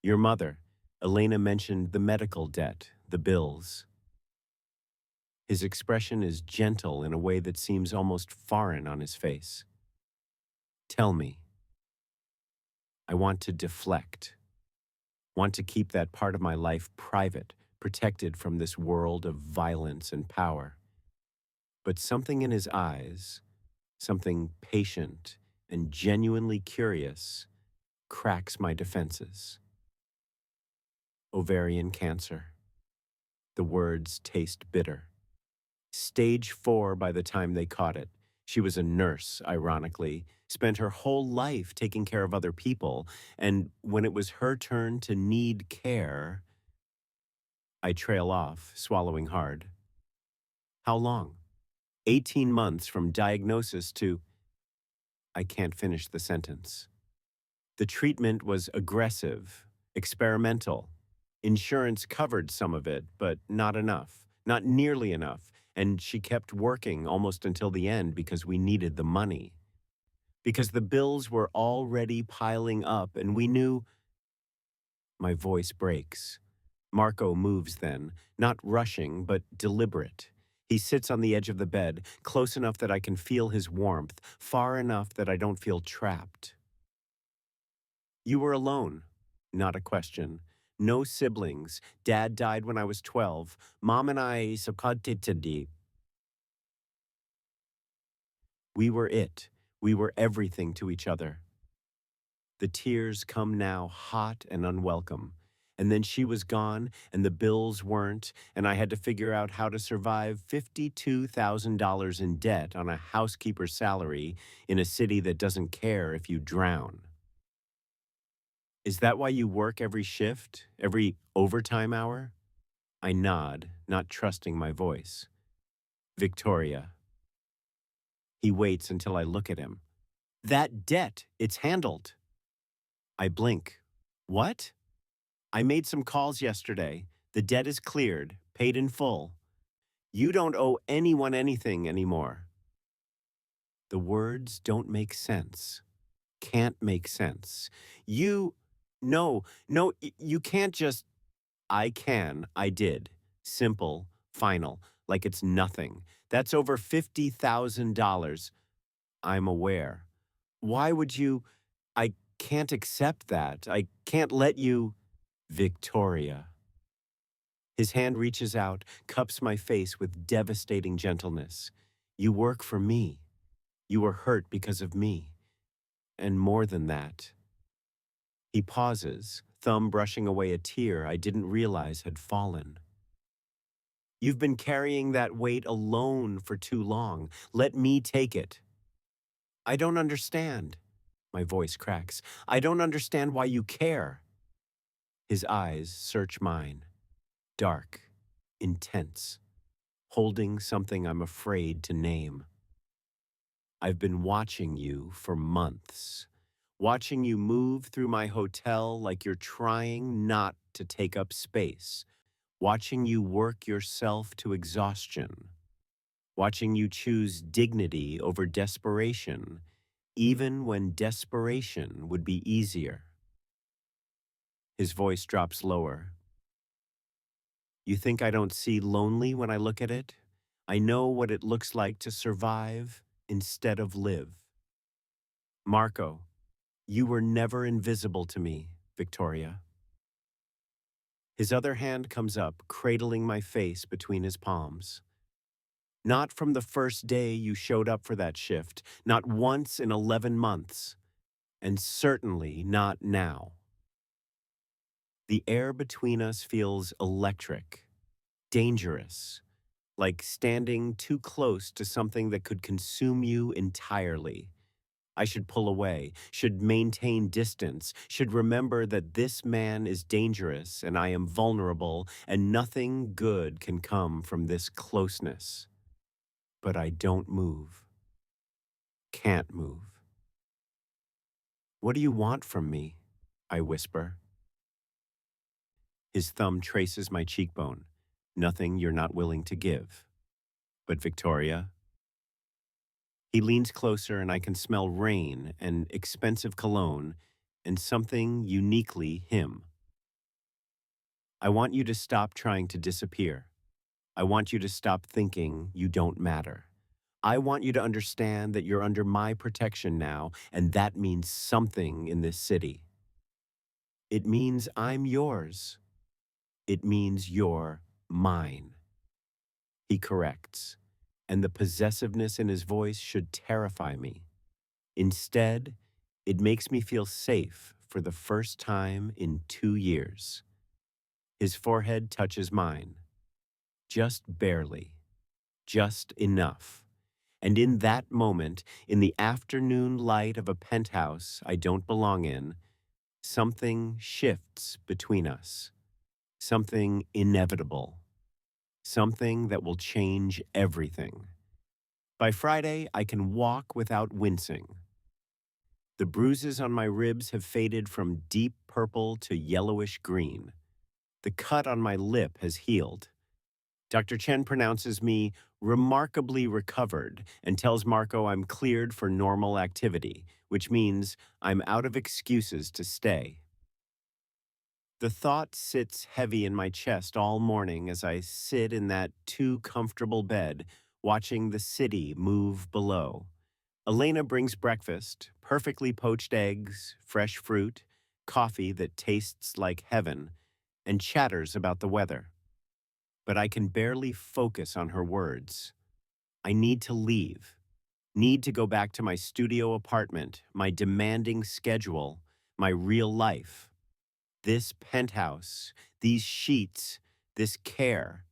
Your mother. Elena mentioned the medical debt, the bills. His expression is gentle in a way that seems almost foreign on his face. Tell me. I want to deflect. Want to keep that part of my life private, protected from this world of violence and power. But something in his eyes, something patient and genuinely curious, cracks my defenses. Ovarian cancer. The words taste bitter. Stage 4 by the time they caught it. She was a nurse, ironically, spent her whole life taking care of other people, and when it was her turn to need care, I trail off, swallowing hard. How long? 18 months from diagnosis to... I can't finish the sentence. The treatment was aggressive, experimental. Insurance covered some of it, but not enough, not nearly enough, and she kept working almost until the end because we needed the money. Because the bills were already piling up and we knew... My voice breaks. Marco moves then, not rushing, but deliberate. He sits on the edge of the bed, close enough that I can feel his warmth, far enough that I don't feel trapped. You were alone. Not a question. No siblings. Dad died when I was 12. Mom and I deep. We were it. We were everything to each other. The tears come now hot and unwelcome. And then she was gone, and the bills weren't, and I had to figure out how to survive $52,000 in debt on a housekeeper's salary in a city that doesn't care if you drown. Is that why you work every shift, every overtime hour? I nod, not trusting my voice. Victoria. He waits until I look at him. That debt, it's handled. I blink. What? I made some calls yesterday. The debt is cleared, paid in full. You don't owe anyone anything anymore. The words don't make sense. Can't make sense. You, no, no, you can't just, I can, I did. Simple, final, like it's nothing. That's over $50,000. I'm aware. Why would you? I can't accept that. I can't let you. Victoria. His hand reaches out, cups my face with devastating gentleness. You work for me. You were hurt because of me. And more than that. He pauses, thumb brushing away a tear I didn't realize had fallen. You've been carrying that weight alone for too long. Let me take it. I don't understand. My voice cracks. I don't understand why you care. His eyes search mine. Dark, intense, holding something I'm afraid to name. I've been watching you for months. Watching you move through my hotel like you're trying not to take up space. Watching you work yourself to exhaustion. Watching you choose dignity over desperation, even when desperation would be easier. His voice drops lower. You think I don't see lonely when I look at it? I know what it looks like to survive instead of live. Marco, you were never invisible to me, Victoria. His other hand comes up, cradling my face between his palms. Not from the first day you showed up for that shift, not once in 11 months, and certainly not now. The air between us feels electric, dangerous, like standing too close to something that could consume you entirely. I should pull away, should maintain distance, should remember that this man is dangerous and I am vulnerable and nothing good can come from this closeness. But I don't move. Can't move. What do you want from me? I whisper. His thumb traces my cheekbone. Nothing you're not willing to give. But Victoria? He leans closer and I can smell rain and expensive cologne and something uniquely him. I want you to stop trying to disappear. I want you to stop thinking you don't matter. I want you to understand that you're under my protection now, and that means something in this city. It means I'm yours. It means you're mine. He corrects, and the possessiveness in his voice should terrify me. Instead, it makes me feel safe for the first time in 2 years. His forehead touches mine. Just barely. Just enough. And in that moment, in the afternoon light of a penthouse I don't belong in, something shifts between us. Something inevitable. Something that will change everything. By Friday, I can walk without wincing. The bruises on my ribs have faded from deep purple to yellowish green. The cut on my lip has healed. Dr. Chen pronounces me remarkably recovered and tells Marco I'm cleared for normal activity, which means I'm out of excuses to stay. The thought sits heavy in my chest all morning as I sit in that too comfortable bed, watching the city move below. Elena brings breakfast, perfectly poached eggs, fresh fruit, coffee that tastes like heaven, and chatters about the weather. But I can barely focus on her words. I need to leave, need to go back to my studio apartment, my demanding schedule, my real life. This penthouse, these sheets, this care,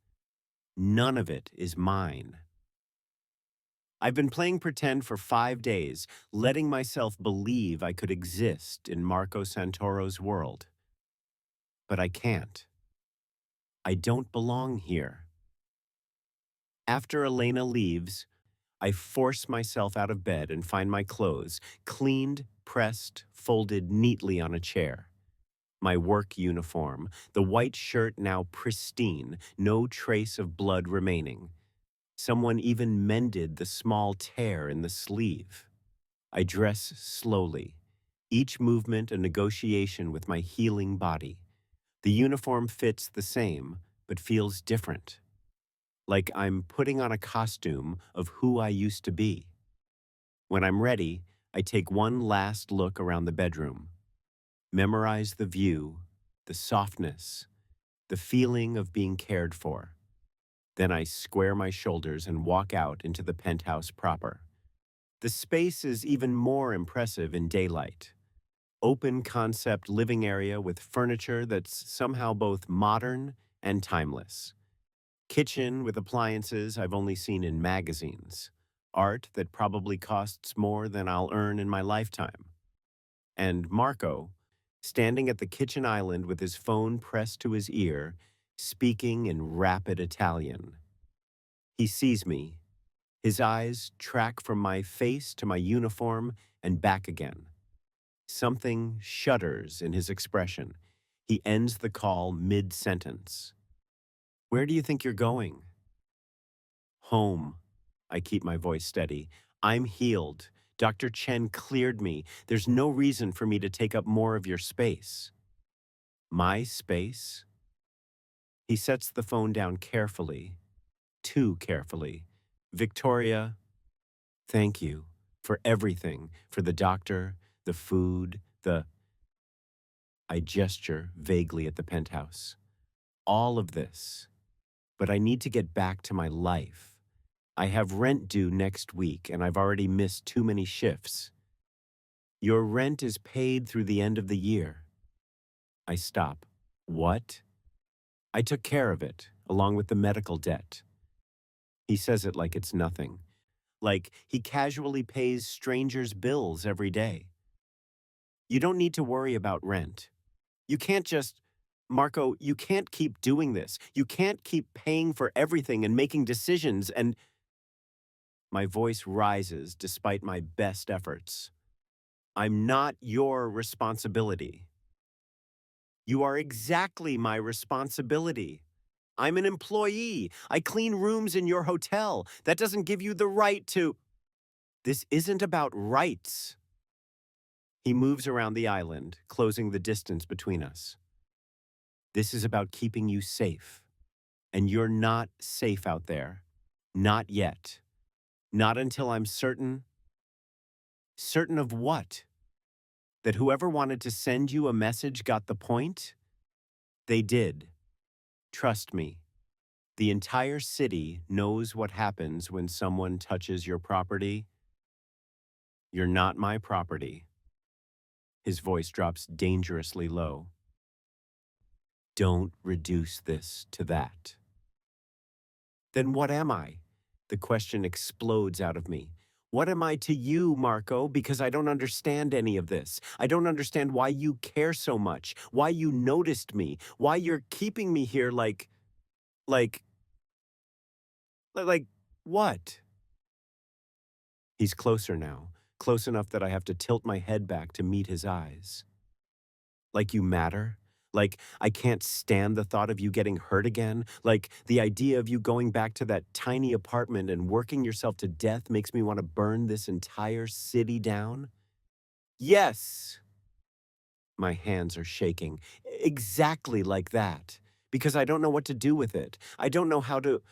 none of it is mine. I've been playing pretend for 5 days, letting myself believe I could exist in Marco Santoro's world. But I can't. I don't belong here. After Elena leaves, I force myself out of bed and find my clothes, cleaned, pressed, folded neatly on a chair. My work uniform, the white shirt now pristine, no trace of blood remaining. Someone even mended the small tear in the sleeve. I dress slowly, each movement a negotiation with my healing body. The uniform fits the same, but feels different, like I'm putting on a costume of who I used to be. When I'm ready, I take one last look around the bedroom, memorize the view, the softness, the feeling of being cared for. Then I square my shoulders and walk out into the penthouse proper. The space is even more impressive in daylight. Open concept living area with furniture that's somehow both modern and timeless. Kitchen with appliances I've only seen in magazines. Art that probably costs more than I'll earn in my lifetime. And Marco, standing at the kitchen island with his phone pressed to his ear, speaking in rapid Italian. He sees me. His eyes track from my face to my uniform and back again. Something shudders in his expression. He ends the call mid-sentence. Where do you think you're going? Home. I keep my voice steady. I'm healed. Dr. Chen cleared me. There's no reason for me to take up more of your space. My space? He sets the phone down carefully, too carefully. Victoria, thank you for everything, for the doctor, the food, the... I gesture vaguely at the penthouse. All of this. But I need to get back to my life. I have rent due next week, and I've already missed too many shifts. Your rent is paid through the end of the year. I stop. What? I took care of it, along with the medical debt. He says it like it's nothing. Like he casually pays strangers' bills every day. You don't need to worry about rent. You can't just... Marco, you can't keep doing this. You can't keep paying for everything and making decisions and... My voice rises despite my best efforts. I'm not your responsibility. You are exactly my responsibility. I'm an employee. I clean rooms in your hotel. That doesn't give you the right to... This isn't about rights. He moves around the island, closing the distance between us. This is about keeping you safe. And you're not safe out there. Not yet. Not until I'm certain. Certain of what? That whoever wanted to send you a message got the point? They did. Trust me. The entire city knows what happens when someone touches your property. You're not my property. His voice drops dangerously low. Don't reduce this to that. Then what am I? The question explodes out of me. What am I to you, Marco? Because I don't understand any of this. I don't understand why you care so much, why you noticed me, why you're keeping me here like, like what? He's closer now, close enough that I have to tilt my head back to meet his eyes. Like you matter? Like I can't stand the thought of you getting hurt again? Like the idea of you going back to that tiny apartment and working yourself to death makes me want to burn this entire city down? Yes! My hands are shaking. Exactly like that. Because I don't know what to do with it. I don't know how to...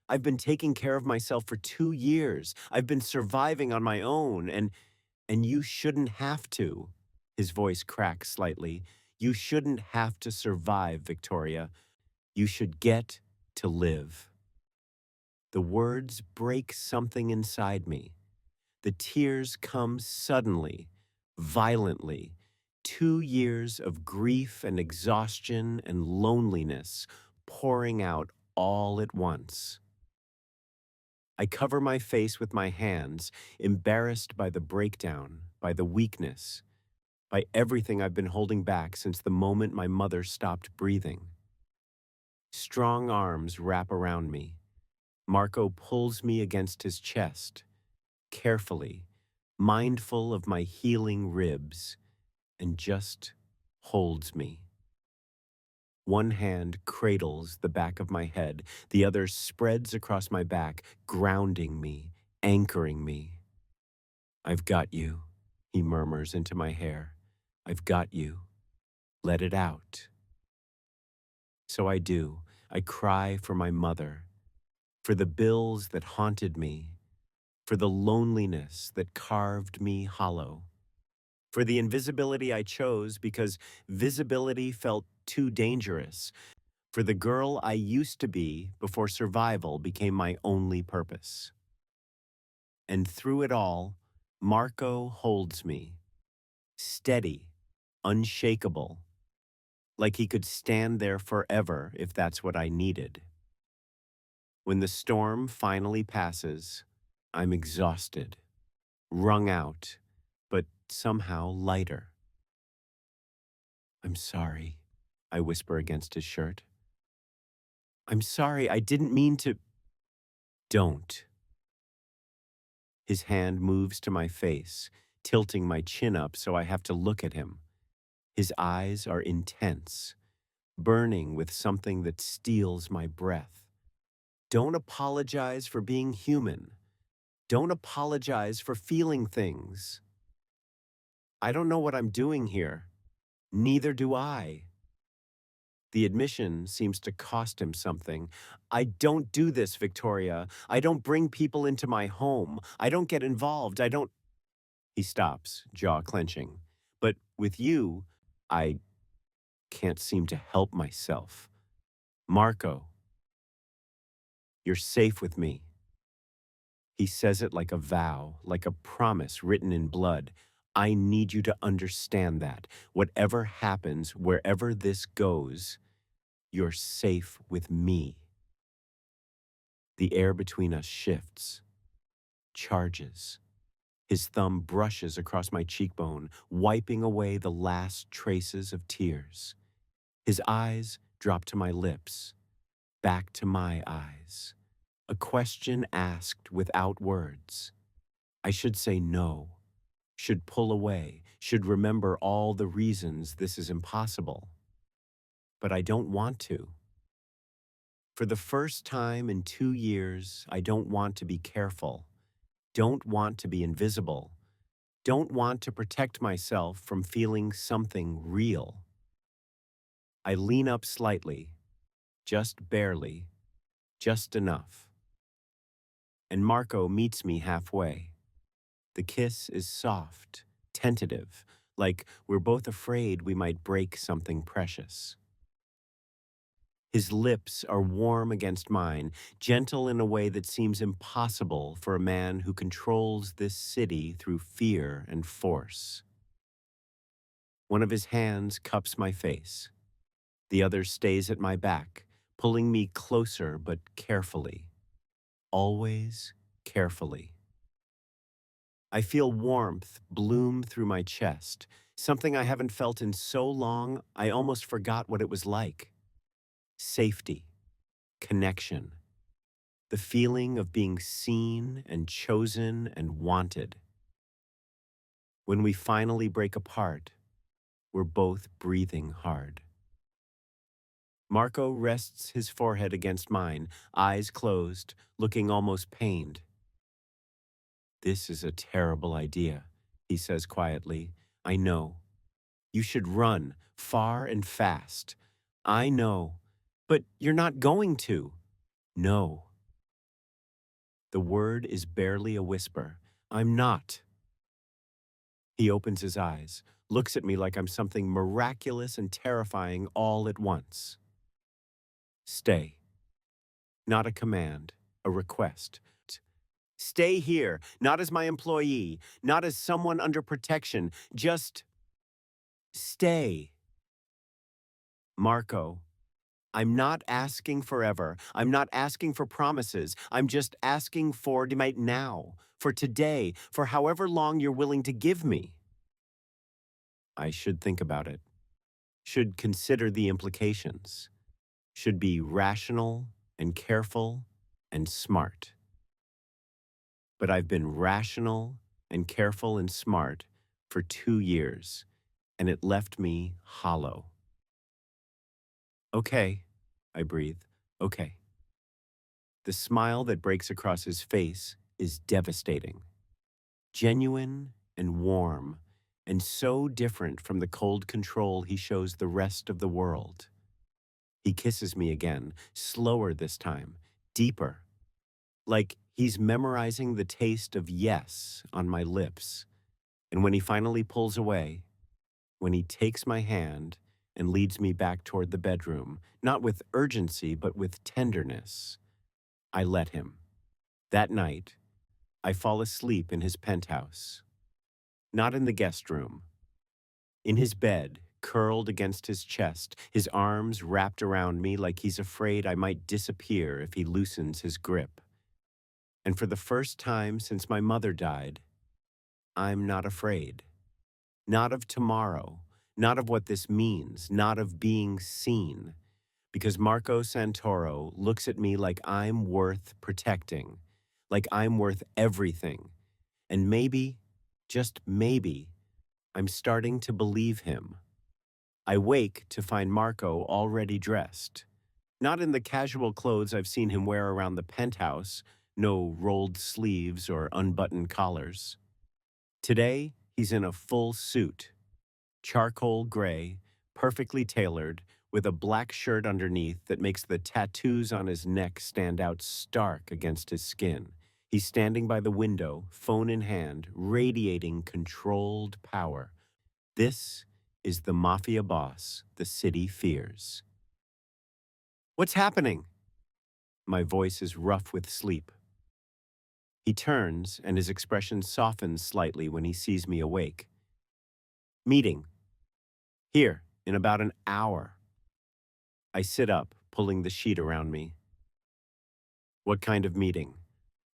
I've been taking care of myself for 2 years. I've been surviving on my own, and you shouldn't have to. His voice cracks slightly. You shouldn't have to survive, Victoria. You should get to live. The words break something inside me. The tears come suddenly, violently. 2 years of grief and exhaustion and loneliness pouring out all at once. I cover my face with my hands, embarrassed by the breakdown, by the weakness, by everything I've been holding back since the moment my mother stopped breathing. Strong arms wrap around me. Marco pulls me against his chest, carefully, mindful of my healing ribs, and just holds me. One hand cradles the back of my head, the other spreads across my back, grounding me, anchoring me. "I've got you," he murmurs into my hair. "I've got you. Let it out." So I do. I cry for my mother, for the bills that haunted me, for the loneliness that carved me hollow, for the invisibility I chose because visibility felt too dangerous, for the girl I used to be before survival became my only purpose. And through it all, Marco holds me, steady, unshakable, like he could stand there forever if that's what I needed. When the storm finally passes, I'm exhausted, wrung out, but somehow lighter. "I'm sorry," I whisper against his shirt. "I'm sorry, I didn't mean to—" "Don't." His hand moves to my face, tilting my chin up so I have to look at him. His eyes are intense, burning with something that steals my breath. "Don't apologize for being human. Don't apologize for feeling things. I don't know what I'm doing here. Neither do I." The admission seems to cost him something. "I don't do this, Victoria. I don't bring people into my home. I don't get involved. I don't—" He stops, jaw clenching. "But with you, I can't seem to help myself. Marco, you're safe with me." He says it like a vow, like a promise written in blood. "I need you to understand that. Whatever happens, wherever this goes, you're safe with me." The air between us shifts, charges. His thumb brushes across my cheekbone, wiping away the last traces of tears. His eyes drop to my lips, back to my eyes. A question asked without words. I should say no, should pull away, should remember all the reasons this is impossible. But I don't want to. For the first time in 2 years, I don't want to be careful, don't want to be invisible, don't want to protect myself from feeling something real. I lean up slightly, just barely, just enough. And Marco meets me halfway. The kiss is soft, tentative, like we're both afraid we might break something precious. His lips are warm against mine, gentle in a way that seems impossible for a man who controls this city through fear and force. One of his hands cups my face. The other stays at my back, pulling me closer but carefully. Always carefully. I feel warmth bloom through my chest, something I haven't felt in so long I almost forgot what it was like. Safety, connection, the feeling of being seen and chosen and wanted. When we finally break apart, we're both breathing hard. Marco rests his forehead against mine, eyes closed, looking almost pained. "This is a terrible idea," he says quietly. "I know. You should run, far and fast. I know. But you're not going to." "No." The word is barely a whisper. "I'm not." He opens his eyes, looks at me like I'm something miraculous and terrifying all at once. "Stay." Not a command, a request. "Stay here, not as my employee, not as someone under protection, just stay." "Marco, I'm not asking forever. I'm not asking for promises. I'm just asking for right now, for today, for however long you're willing to give me." I should think about it, should consider the implications, should be rational and careful and smart. But I've been rational and careful and smart for 2 years, and it left me hollow. Okay, I breathe. Okay. The smile that breaks across his face is devastating. Genuine and warm, and so different from the cold control he shows the rest of the world. He kisses me again, slower this time, deeper, like he's memorizing the taste of yes on my lips. And when he finally pulls away, when he takes my hand and leads me back toward the bedroom, not with urgency, but with tenderness, I let him. That night, I fall asleep in his penthouse, not in the guest room, in his bed, curled against his chest, his arms wrapped around me like he's afraid I might disappear if he loosens his grip. And for the first time since my mother died, I'm not afraid. Not of tomorrow, not of what this means, not of being seen. Because Marco Santoro looks at me like I'm worth protecting, like I'm worth everything. And maybe, just maybe, I'm starting to believe him. I wake to find Marco already dressed. Not in the casual clothes I've seen him wear around the penthouse, no rolled sleeves or unbuttoned collars. Today, he's in a full suit, charcoal gray, perfectly tailored, with a black shirt underneath that makes the tattoos on his neck stand out stark against his skin. He's standing by the window, phone in hand, radiating controlled power. This is the mafia boss the city fears. What's happening? My voice is rough with sleep. He turns, and his expression softens slightly when he sees me awake. Meeting. Here, in about an hour. I sit up, pulling the sheet around me. What kind of meeting?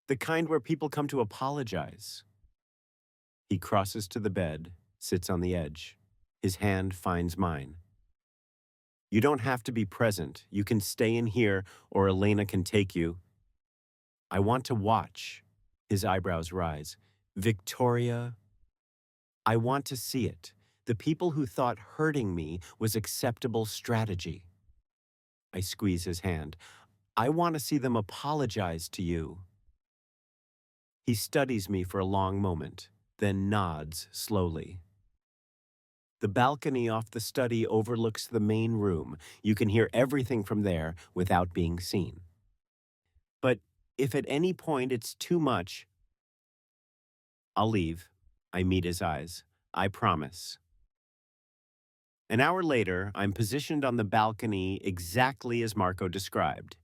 The kind where people come to apologize. He crosses to the bed, sits on the edge. His hand finds mine. You don't have to be present. You can stay in here, or Elena can take you. I want to watch. His eyebrows rise. Victoria, I want to see it. The people who thought hurting me was acceptable strategy. I squeeze his hand. I want to see them apologize to you. He studies me for a long moment, then nods slowly. The balcony off the study overlooks the main room. You can hear everything from there without being seen. But if at any point it's too much, I'll leave. I meet his eyes. I promise. An hour later, I'm positioned on the balcony exactly as Marco described.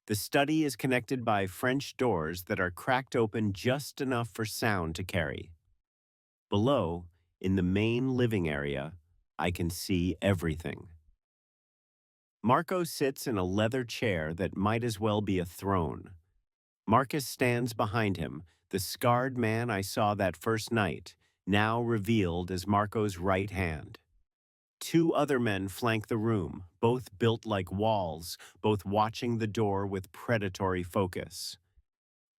The study is connected by French doors that are cracked open just enough for sound to carry. Below, in the main living area, I can see everything. Marco sits in a leather chair that might as well be a throne. Marcus stands behind him, the scarred man I saw that first night, now revealed as Marco's right hand. Two other men flank the room, both built like walls, both watching the door with predatory focus.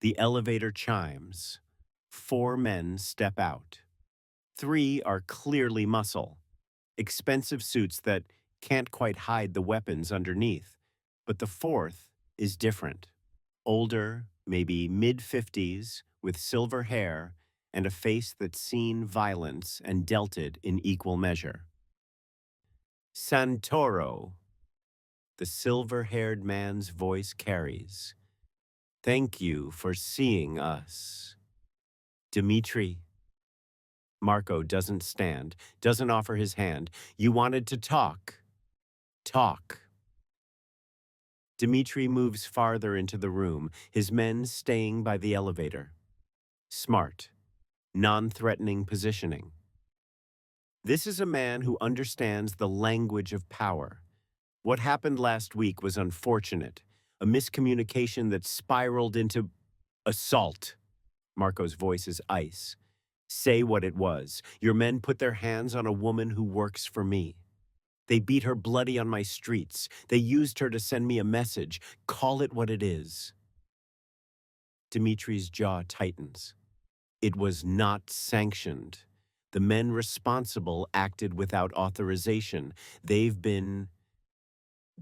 The elevator chimes. 4 men step out. 3 are clearly muscle, expensive suits that can't quite hide the weapons underneath. But the fourth is different. Older, maybe mid-50s, with silver hair and a face that's seen violence and dealt it in equal measure. Santoro, the silver-haired man's voice carries. Thank you for seeing us. Dimitri. Marco doesn't stand, doesn't offer his hand. You wanted to talk. Talk. Dimitri moves farther into the room, his men staying by the elevator. Smart, non-threatening positioning. This is a man who understands the language of power. What happened last week was unfortunate, a miscommunication that spiraled into assault. Marco's voice is ice. Say what it was. Your men put their hands on a woman who works for me. They beat her bloody on my streets. They used her to send me a message. Call it what it is. Dimitri's jaw tightens. It was not sanctioned. The men responsible acted without authorization. They've been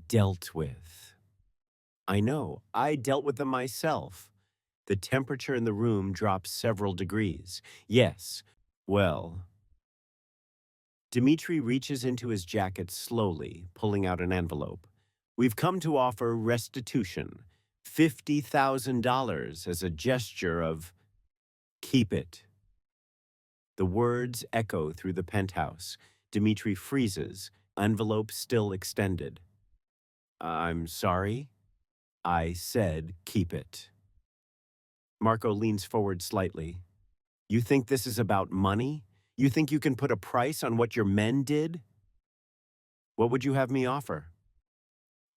Dealt with. I know, I dealt with them myself. The temperature in the room drops several degrees. Yes, well, Dmitri reaches into his jacket slowly, pulling out an envelope. We've come to offer restitution, $50,000 as a gesture of keep it. The words echo through the penthouse. Dmitri freezes, envelope still extended. I'm sorry? I said keep it. Marco leans forward slightly. You think this is about money? You think you can put a price on what your men did? What would you have me offer?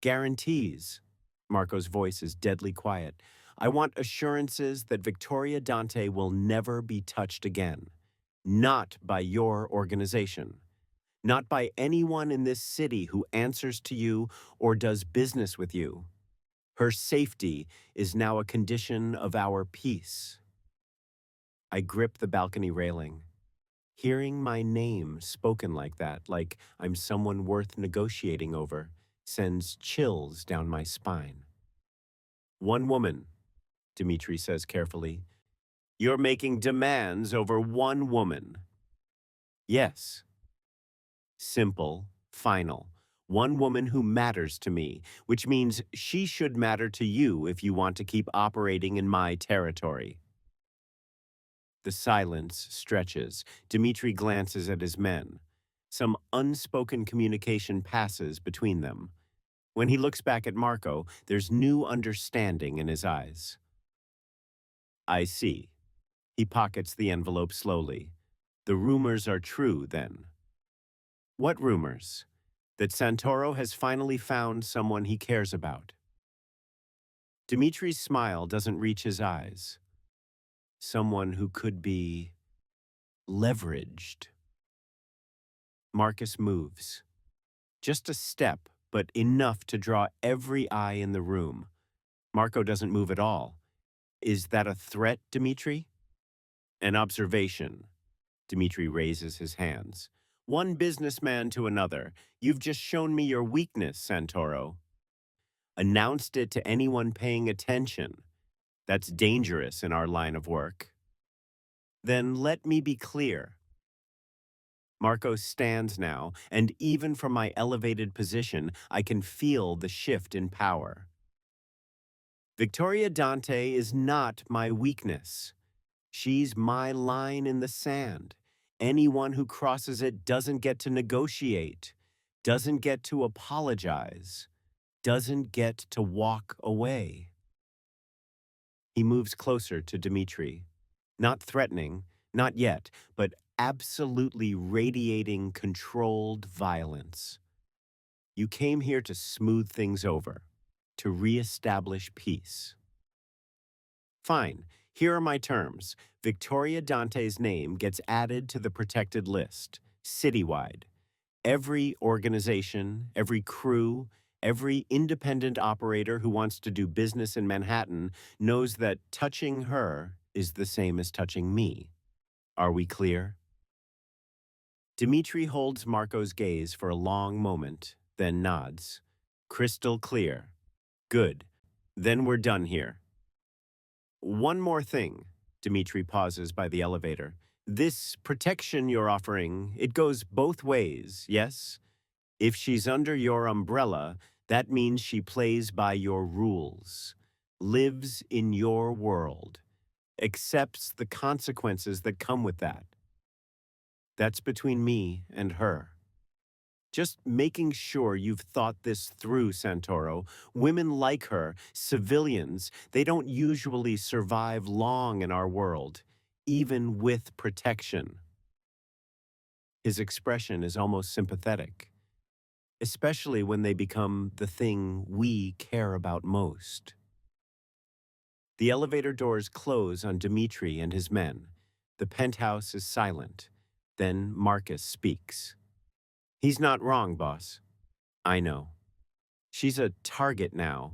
Guarantees. Marco's voice is deadly quiet. I want assurances that Victoria Dante will never be touched again. Not by your organization. Not by anyone in this city who answers to you or does business with you. Her safety is now a condition of our peace. I grip the balcony railing. Hearing my name spoken like that, like I'm someone worth negotiating over, sends chills down my spine. One woman, Dmitri says carefully. You're making demands over one woman. Yes. Simple, final. One woman who matters to me, which means she should matter to you if you want to keep operating in my territory. The silence stretches. Dmitri glances at his men. Some unspoken communication passes between them. When he looks back at Marco, there's new understanding in his eyes. I see. He pockets the envelope slowly. The rumors are true, then. What rumors? That Santoro has finally found someone he cares about. Dimitri's smile doesn't reach his eyes. Someone who could be leveraged. Marcus moves. Just a step, but enough to draw every eye in the room. Marco doesn't move at all. Is that a threat, Dimitri? An observation. Dimitri raises his hands. One businessman to another. You've just shown me your weakness, Santoro. Announced it to anyone paying attention. That's dangerous in our line of work. Then let me be clear. Marco stands now, and even from my elevated position, I can feel the shift in power. Victoria Dante is not my weakness. She's my line in the sand. Anyone who crosses it doesn't get to negotiate, doesn't get to apologize, doesn't get to walk away. He moves closer to Dmitri, not threatening, not yet, but absolutely radiating controlled violence. You came here to smooth things over, to reestablish peace. Fine, here are my terms. Victoria Dante's name gets added to the protected list, citywide. Every organization, every crew, every independent operator who wants to do business in Manhattan knows that touching her is the same as touching me. Are we clear? Dmitri holds Marco's gaze for a long moment, then nods. Crystal clear. Good. Then we're done here. One more thing. Dmitri pauses by the elevator. This protection you're offering, it goes both ways, yes? If she's under your umbrella, that means she plays by your rules, lives in your world, accepts the consequences that come with that. That's between me and her. Just making sure you've thought this through, Santoro. Women like her, civilians, they don't usually survive long in our world, even with protection. His expression is almost sympathetic, especially when they become the thing we care about most. The elevator doors close on Dmitri and his men. The penthouse is silent. Then Marcus speaks. He's not wrong, boss. I know. She's a target now.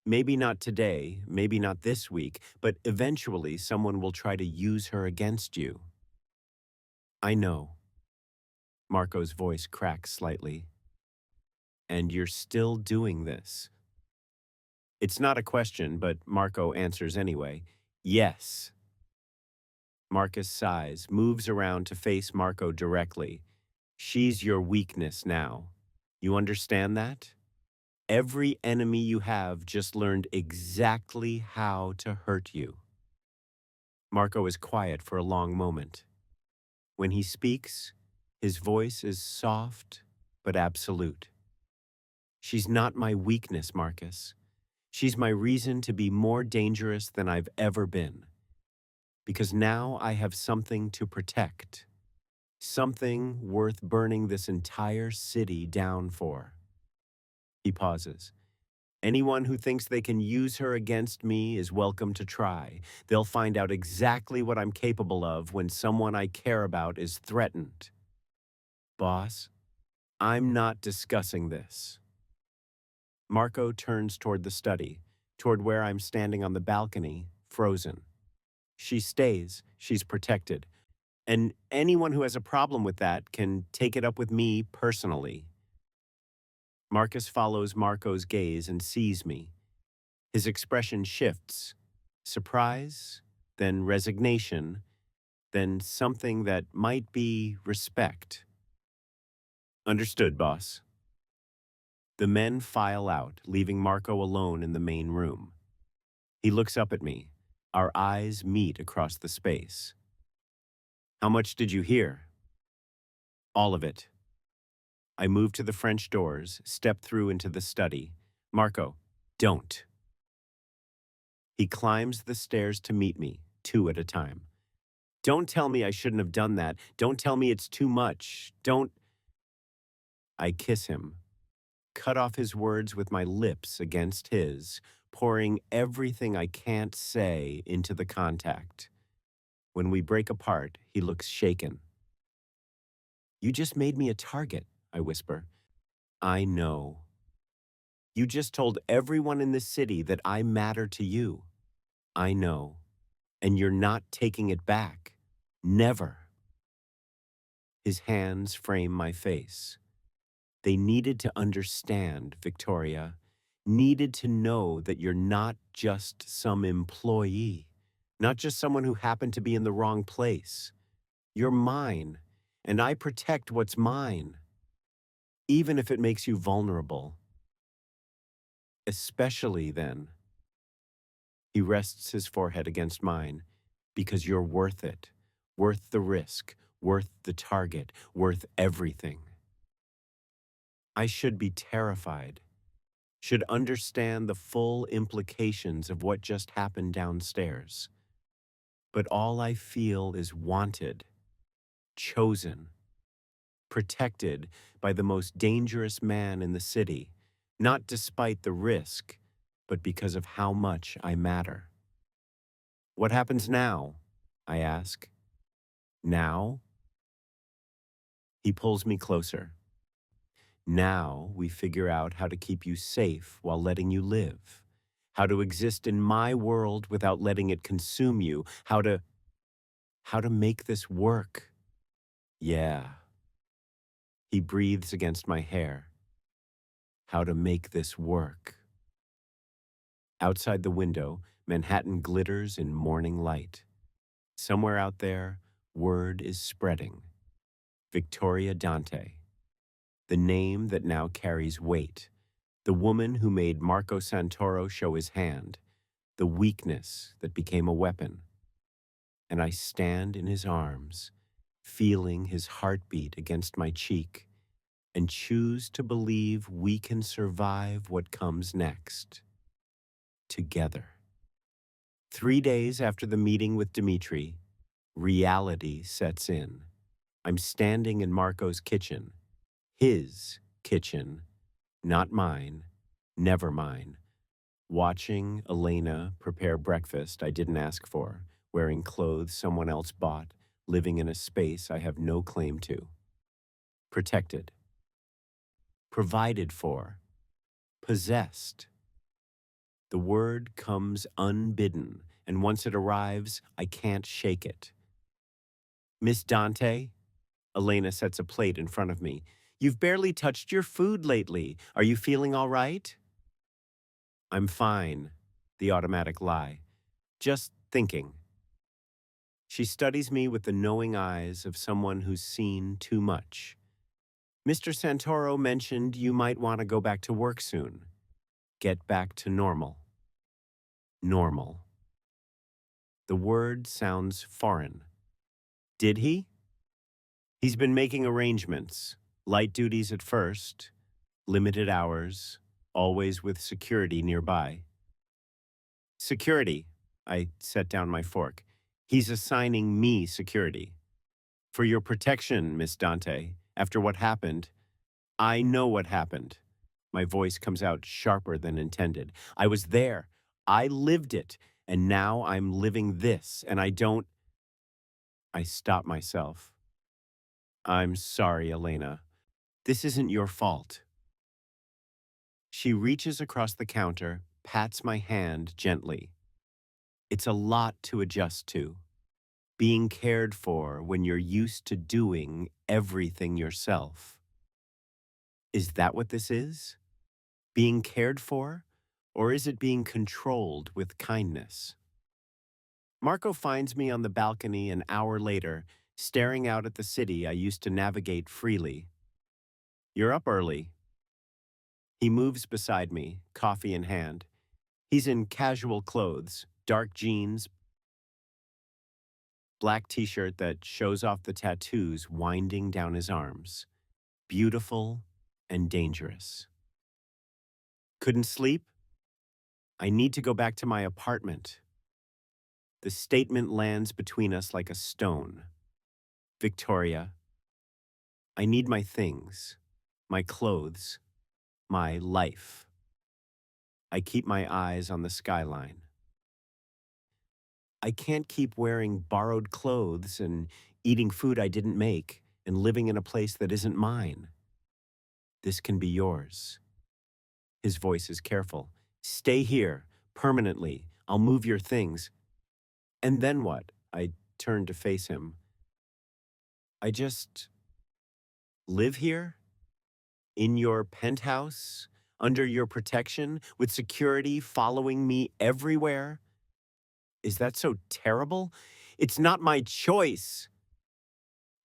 Maybe not today, maybe not this week, but eventually someone will try to use her against you. I know. Marco's voice cracks slightly. And you're still doing this. It's not a question, but Marco answers anyway. Yes. Marcus sighs, moves around to face Marco directly. She's your weakness now. You understand that? Every enemy you have just learned exactly how to hurt you. Marco is quiet for a long moment. When he speaks, his voice is soft but absolute. She's not my weakness, Marcus. She's my reason to be more dangerous than I've ever been. Because now I have something to protect. Something worth burning this entire city down for. He pauses. Anyone who thinks they can use her against me is welcome to try. They'll find out exactly what I'm capable of when someone I care about is threatened. Boss, I'm not discussing this. Marco turns toward the study, toward where I'm standing on the balcony, frozen. She stays, she's protected. And anyone who has a problem with that can take it up with me personally. Marcus follows Marco's gaze and sees me. His expression shifts. Surprise, then resignation, then something that might be respect. Understood, boss. The men file out, leaving Marco alone in the main room. He looks up at me. Our eyes meet across the space. How much did you hear? All of it. I move to the French doors, step through into the study. Marco, don't. He climbs the stairs to meet me, 2 at a time. Don't tell me I shouldn't have done that. Don't tell me it's too much. Don't. I kiss him, cut off his words with my lips against his, pouring everything I can't say into the contact. When we break apart, he looks shaken. You just made me a target, I whisper. I know. You just told everyone in this city that I matter to you. I know. And you're not taking it back. Never. His hands frame my face. They needed to understand, Victoria. Needed to know that you're not just some employee. Not just someone who happened to be in the wrong place. You're mine, and I protect what's mine. Even if it makes you vulnerable. Especially then. He rests his forehead against mine. Because you're worth it. Worth the risk. Worth the target. Worth everything. I should be terrified. Should understand the full implications of what just happened downstairs. But all I feel is wanted. Chosen. Protected by the most dangerous man in the city. Not despite the risk, but because of how much I matter. What happens now? I ask. Now? He pulls me closer. Now we figure out how to keep you safe while letting you live. How to exist in my world without letting it consume you. How to make this work. Yeah. He breathes against my hair. How to make this work. Outside the window, Manhattan glitters in morning light. Somewhere out there, word is spreading. Victoria Dante. The name that now carries weight. The woman who made Marco Santoro show his hand. The weakness that became a weapon. And I stand in his arms, feeling his heartbeat against my cheek, and choose to believe we can survive what comes next. Together. 3 days after the meeting with Dimitri, reality sets in. I'm standing in Marco's kitchen. His kitchen, not mine, never mine. Watching Elena prepare breakfast I didn't ask for, wearing clothes someone else bought, living in a space I have no claim to. Protected. Provided for. Possessed. The word comes unbidden, and once it arrives, I can't shake it. Miss Dante? Elena sets a plate in front of me. You've barely touched your food lately. Are you feeling all right? I'm fine, the automatic lie. Just thinking. She studies me with the knowing eyes of someone who's seen too much. Mr. Santoro mentioned you might want to go back to work soon. Get back to normal. Normal. The word sounds foreign. Did he? He's been making arrangements. Light duties at first, limited hours, always with security nearby. Security. I set down my fork. He's assigning me security. For your protection, Miss Dante, after what happened. I know what happened. My voice comes out sharper than intended. I was there. I lived it. And now I'm living this, and I don't. I stop myself. I'm sorry, Elena. This isn't your fault. She reaches across the counter, pats my hand gently. It's a lot to adjust to. Being cared for when you're used to doing everything yourself. Is that what this is? Being cared for? Or is it being controlled with kindness? Marco finds me on the balcony an hour later, staring out at the city I used to navigate freely. You're up early. He moves beside me, coffee in hand. He's in casual clothes, dark jeans, black t-shirt that shows off the tattoos winding down his arms. Beautiful and dangerous. Couldn't sleep? I need to go back to my apartment. The statement lands between us like a stone. Victoria, I need my things, my clothes, my life. I keep my eyes on the skyline. I can't keep wearing borrowed clothes and eating food I didn't make and living in a place that isn't mine. This can be yours. His voice is careful. Stay here, permanently. I'll move your things. And then what? I turn to face him. I just live here? In your penthouse? Under your protection? With security following me everywhere? Is that so terrible? It's not my choice.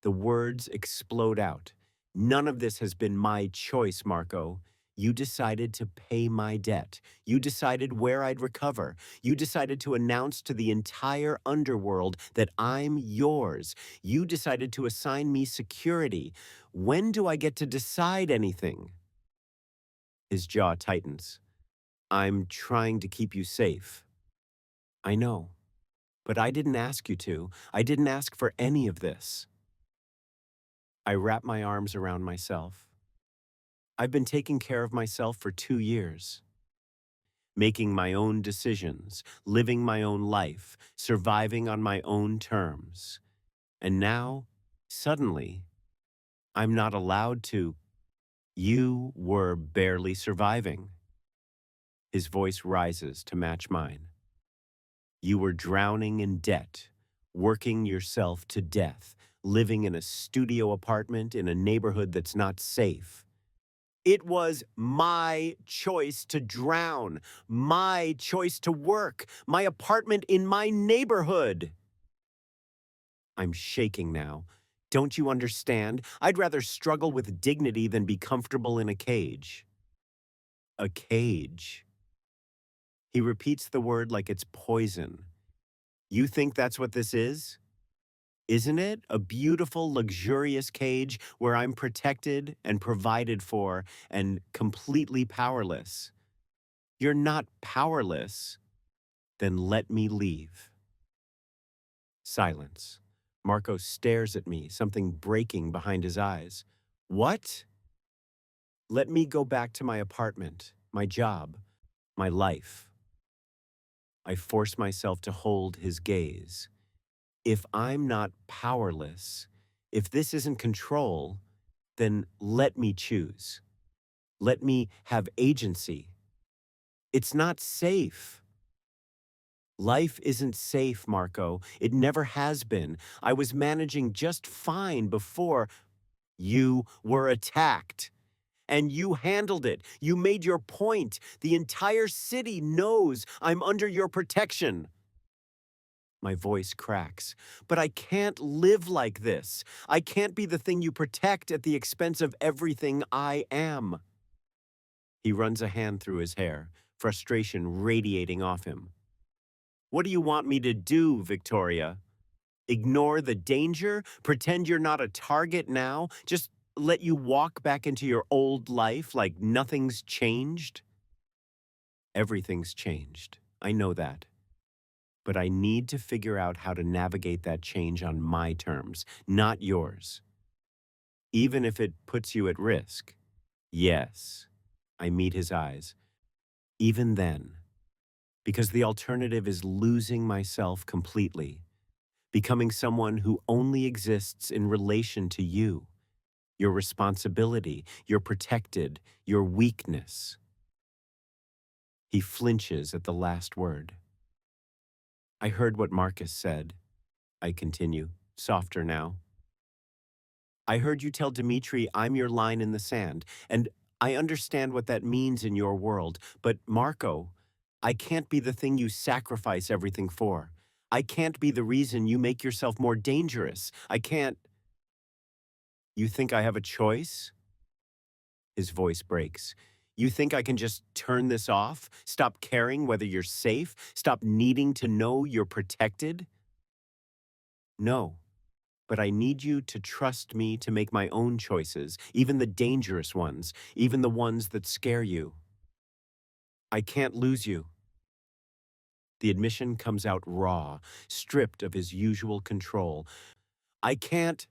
The words explode out. None of this has been my choice, Marco. You decided to pay my debt. You decided where I'd recover. You decided to announce to the entire underworld that I'm yours. You decided to assign me security. When do I get to decide anything? His jaw tightens. I'm trying to keep you safe. I know, but I didn't ask you to. I didn't ask for any of this. I wrap my arms around myself. I've been taking care of myself for 2 years. Making my own decisions, living my own life, surviving on my own terms. And now, suddenly, I'm not allowed to. You were barely surviving. His voice rises to match mine. You were drowning in debt, working yourself to death, living in a studio apartment in a neighborhood that's not safe. It was my choice to drown, my choice to work, my apartment in my neighborhood. I'm shaking now. Don't you understand? I'd rather struggle with dignity than be comfortable in a cage. A cage. He repeats the word like it's poison. You think that's what this is? Isn't it a beautiful, luxurious cage where I'm protected and provided for and completely powerless? You're not powerless. Then let me leave. Silence. Marco stares at me, something breaking behind his eyes. What? Let me go back to my apartment, my job, my life. I force myself to hold his gaze. If I'm not powerless, if this isn't control, then let me choose. Let me have agency. It's not safe. Life isn't safe, Marco. It never has been. I was managing just fine before. You were attacked. And you handled it. You made your point. The entire city knows I'm under your protection. My voice cracks. But I can't live like this. I can't be the thing you protect at the expense of everything I am. He runs a hand through his hair, frustration radiating off him. What do you want me to do, Victoria? Ignore the danger? Pretend you're not a target now? Just let you walk back into your old life like nothing's changed? Everything's changed. I know that. But I need to figure out how to navigate that change on my terms, not yours. Even if it puts you at risk. Yes. I meet his eyes. Even then. Because the alternative is losing myself completely. Becoming someone who only exists in relation to you. Your responsibility, your protected, your weakness. He flinches at the last word. I heard what Marcus said. I continue, softer now. I heard you tell Dimitri I'm your line in the sand, and I understand what that means in your world, but Marco, I can't be the thing you sacrifice everything for. I can't be the reason you make yourself more dangerous. I can't. You think I have a choice? His voice breaks. You think I can just turn this off? Stop caring whether you're safe? Stop needing to know you're protected? No. But I need you to trust me to make my own choices, even the dangerous ones, even the ones that scare you. I can't lose you. The admission comes out raw, stripped of his usual control. I can't.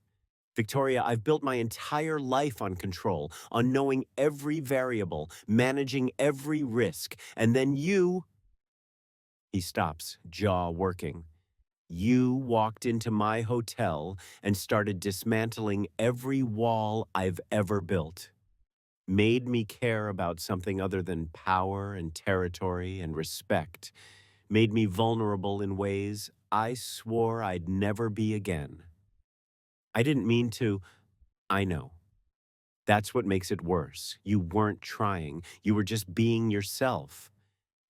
Victoria, I've built my entire life on control, on knowing every variable, managing every risk, and then you. He stops, jaw working. You walked into my hotel and started dismantling every wall I've ever built. Made me care about something other than power and territory and respect. Made me vulnerable in ways I swore I'd never be again. I didn't mean to. I know. That's what makes it worse. You weren't trying. You were just being yourself.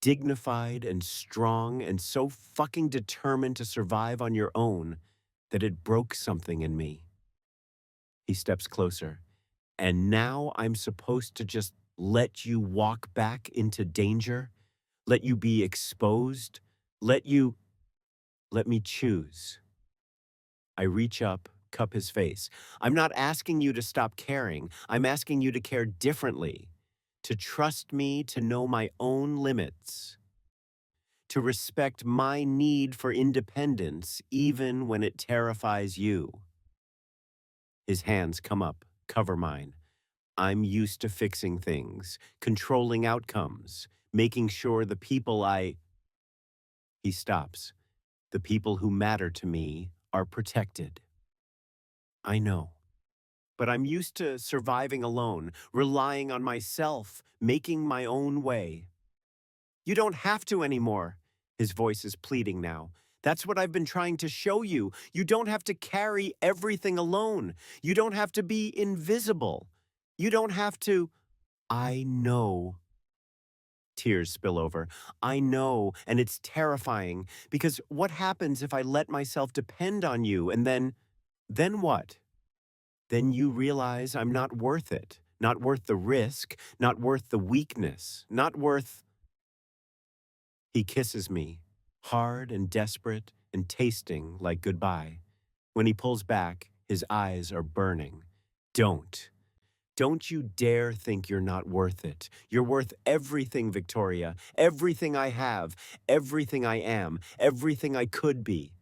Dignified and strong and so fucking determined to survive on your own that it broke something in me. He steps closer. And now I'm supposed to just let you walk back into danger? Let you be exposed? Let me choose. I reach up, cup his face. I'm not asking you to stop caring. I'm asking you to care differently. To trust me to know my own limits. To respect my need for independence even when it terrifies you. His hands come up, cover mine. I'm used to fixing things, controlling outcomes, making sure the people I. He stops. The people who matter to me are protected. I know. But I'm used to surviving alone, relying on myself, making my own way. You don't have to anymore. His voice is pleading now. That's what I've been trying to show you. You don't have to carry everything alone. You don't have to be invisible. You don't have to. I know. Tears spill over. I know, and it's terrifying, because what happens if I let myself depend on you, and then what? Then you realize I'm not worth it, not worth the risk, not worth the weakness, not worth. He kisses me, hard and desperate and tasting like goodbye. When he pulls back, his eyes are burning. Don't. Don't you dare think you're not worth it. You're worth everything, Victoria. Everything I have, everything I am, everything I could be.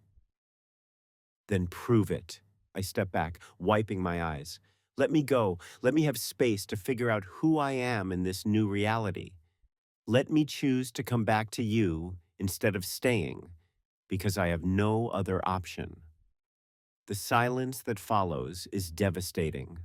Then prove it. I step back, wiping my eyes. Let me go. Let me have space to figure out who I am in this new reality. Let me choose to come back to you instead of staying, because I have no other option. The silence that follows is devastating.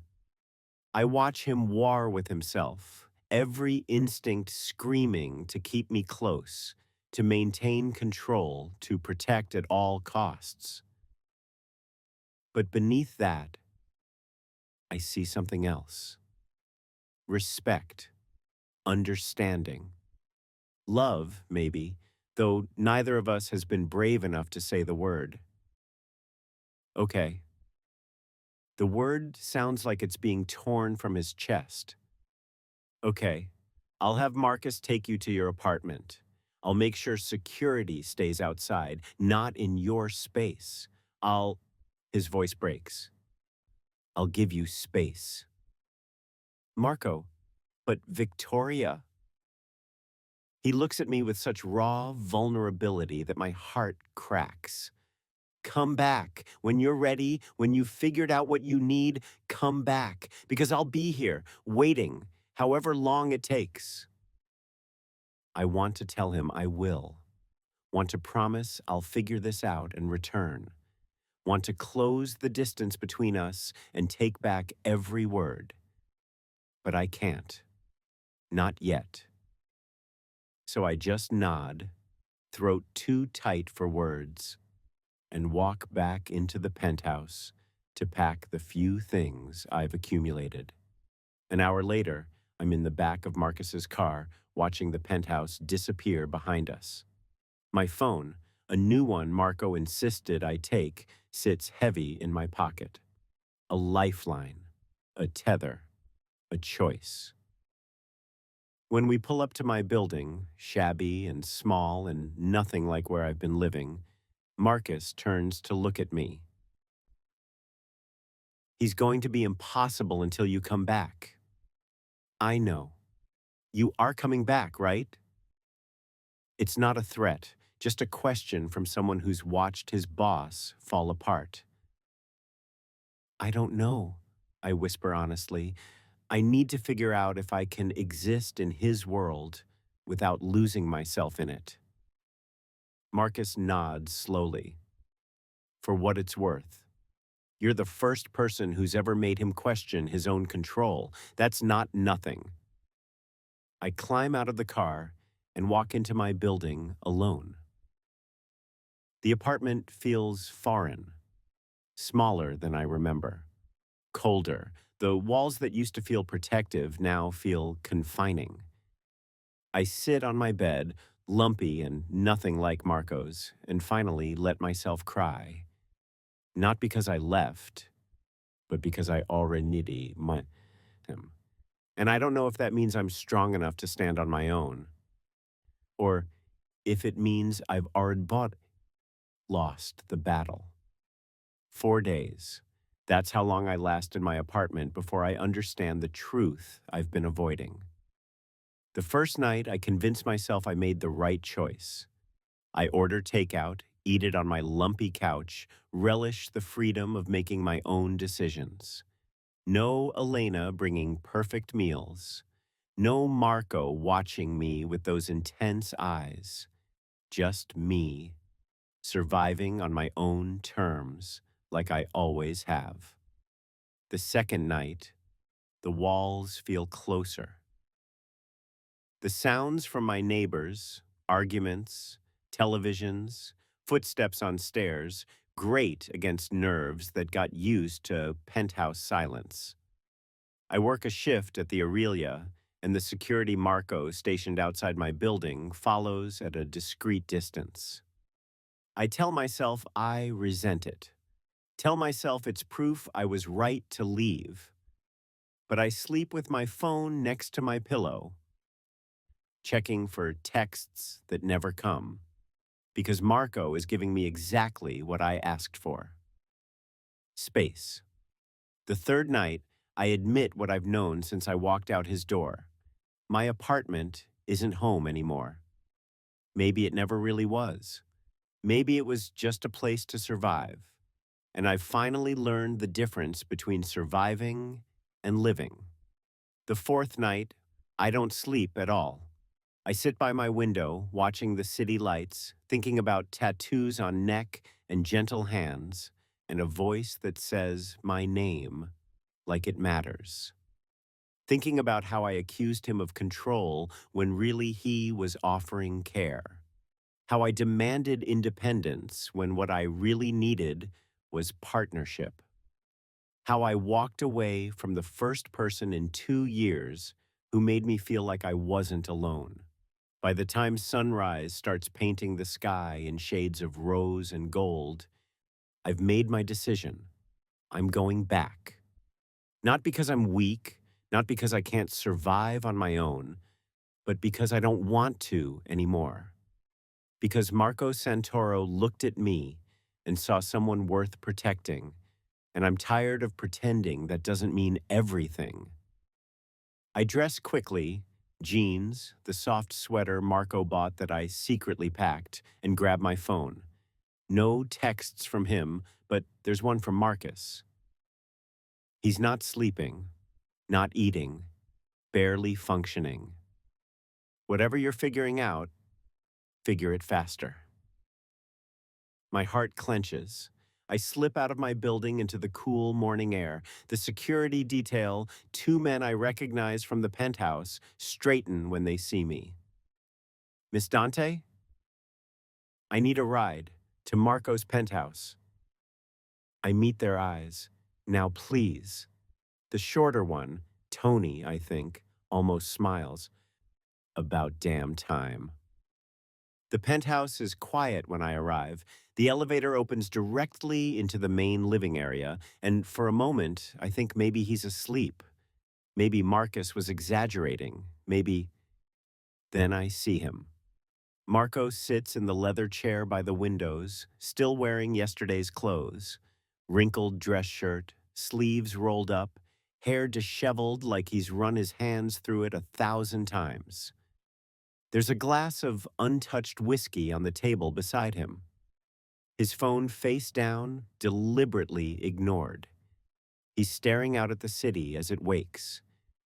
I watch him war with himself, every instinct screaming to keep me close, to maintain control, to protect at all costs. But beneath that, I see something else. Respect, understanding, love, maybe, though neither of us has been brave enough to say the word. Okay, the word sounds like it's being torn from his chest. Okay, I'll have Marcus take you to your apartment. I'll make sure security stays outside, not in your space. I'll. His voice breaks. I'll give you space. Marco, but Victoria? He looks at me with such raw vulnerability that my heart cracks. Come back. When you're ready, when you've figured out what you need, come back. Because I'll be here, waiting, however long it takes. I want to tell him I will. Want to promise I'll figure this out and return. Want to close the distance between us and take back every word. But I can't. Not yet. So I just nod, throat too tight for words, and walk back into the penthouse to pack the few things I've accumulated. An hour later, I'm in the back of Marcus's car, watching the penthouse disappear behind us. My phone, a new one Marco insisted I take, sits heavy in my pocket. A lifeline, a tether, a choice. When we pull up to my building, shabby and small and nothing like where I've been living, Marcus turns to look at me. He's going to be impossible until you come back. I know. You are coming back, right? It's not a threat, just a question from someone who's watched his boss fall apart. I don't know, I whisper honestly. I need to figure out if I can exist in his world without losing myself in it. Marcus nods slowly. For what it's worth. You're the first person who's ever made him question his own control. That's not nothing. I climb out of the car and walk into my building alone. The apartment feels foreign, smaller than I remember, colder. The walls that used to feel protective now feel confining. I sit on my bed, lumpy and nothing like Marco's, and finally let myself cry. Not because I left, but because I already needed him. And I don't know if that means I'm strong enough to stand on my own, or if it means I've already lost the battle. 4 days. That's how long I last in my apartment before I understand the truth I've been avoiding. The first night, I convinced myself I made the right choice. I order takeout, eat it on my lumpy couch, relish the freedom of making my own decisions. No Elena bringing perfect meals. No Marco watching me with those intense eyes. Just me, surviving on my own terms, like I always have. The second night, the walls feel closer. The sounds from my neighbors, arguments, televisions, footsteps on stairs, grate against nerves that got used to penthouse silence. I work a shift at the Aurelia, and the security Marco stationed outside my building follows at a discreet distance. I tell myself I resent it. Tell myself it's proof I was right to leave. But I sleep with my phone next to my pillow, checking for texts that never come, because Marco is giving me exactly what I asked for. Space. The third night, I admit what I've known since I walked out his door. My apartment isn't home anymore. Maybe it never really was. Maybe it was just a place to survive. And I've finally learned the difference between surviving and living. The fourth night, I don't sleep at all. I sit by my window, watching the city lights, thinking about tattoos on neck and gentle hands, and a voice that says my name like it matters. Thinking about how I accused him of control when really he was offering care. How I demanded independence when what I really needed was partnership. How I walked away from the first person in 2 years who made me feel like I wasn't alone. By the time sunrise starts painting the sky in shades of rose and gold, I've made my decision. I'm going back. Not because I'm weak, not because I can't survive on my own, but because I don't want to anymore. Because Marco Santoro looked at me and saw someone worth protecting, and I'm tired of pretending that doesn't mean everything. I dress quickly, jeans, the soft sweater Marco bought that I secretly packed, and grab my phone. No texts from him, but there's one from Marcus. He's not sleeping, not eating, barely functioning. Whatever you're figuring out, figure it faster. My heart clenches. I slip out of my building into the cool morning air. The security detail, two men I recognize from the penthouse, straighten when they see me. Miss Dante? I need a ride to Marco's penthouse. I meet their eyes. Now, please. The shorter one, Tony, I think, almost smiles. About damn time. The penthouse is quiet when I arrive. The elevator opens directly into the main living area, and for a moment, I think maybe he's asleep. Maybe Marcus was exaggerating. Maybe. Then I see him. Marco sits in the leather chair by the windows, still wearing yesterday's clothes. Wrinkled dress shirt, sleeves rolled up, hair disheveled like he's run his hands through it 1,000 times. There's a glass of untouched whiskey on the table beside him. His phone face down, deliberately ignored. He's staring out at the city as it wakes,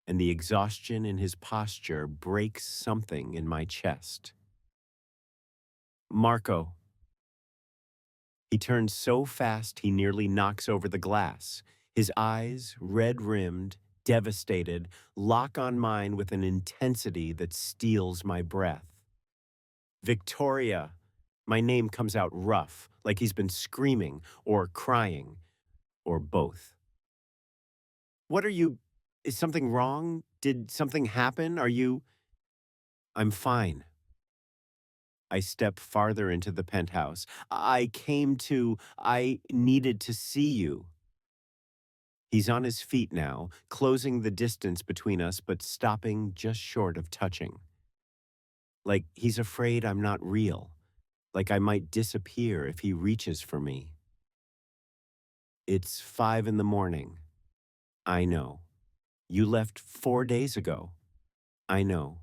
and the exhaustion in his posture breaks something in my chest. Marco. He turns so fast he nearly knocks over the glass. His eyes, red-rimmed, devastated, lock on mine with an intensity that steals my breath. Victoria. My name comes out rough, like he's been screaming or crying, or both. What are you? Is something wrong? Did something happen? Are you? I'm fine. I step farther into the penthouse. I needed to see you. He's on his feet now, closing the distance between us, but stopping just short of touching. Like he's afraid I'm not real. Like I might disappear if he reaches for me. It's 5 in the morning. I know. You left 4 days ago. I know.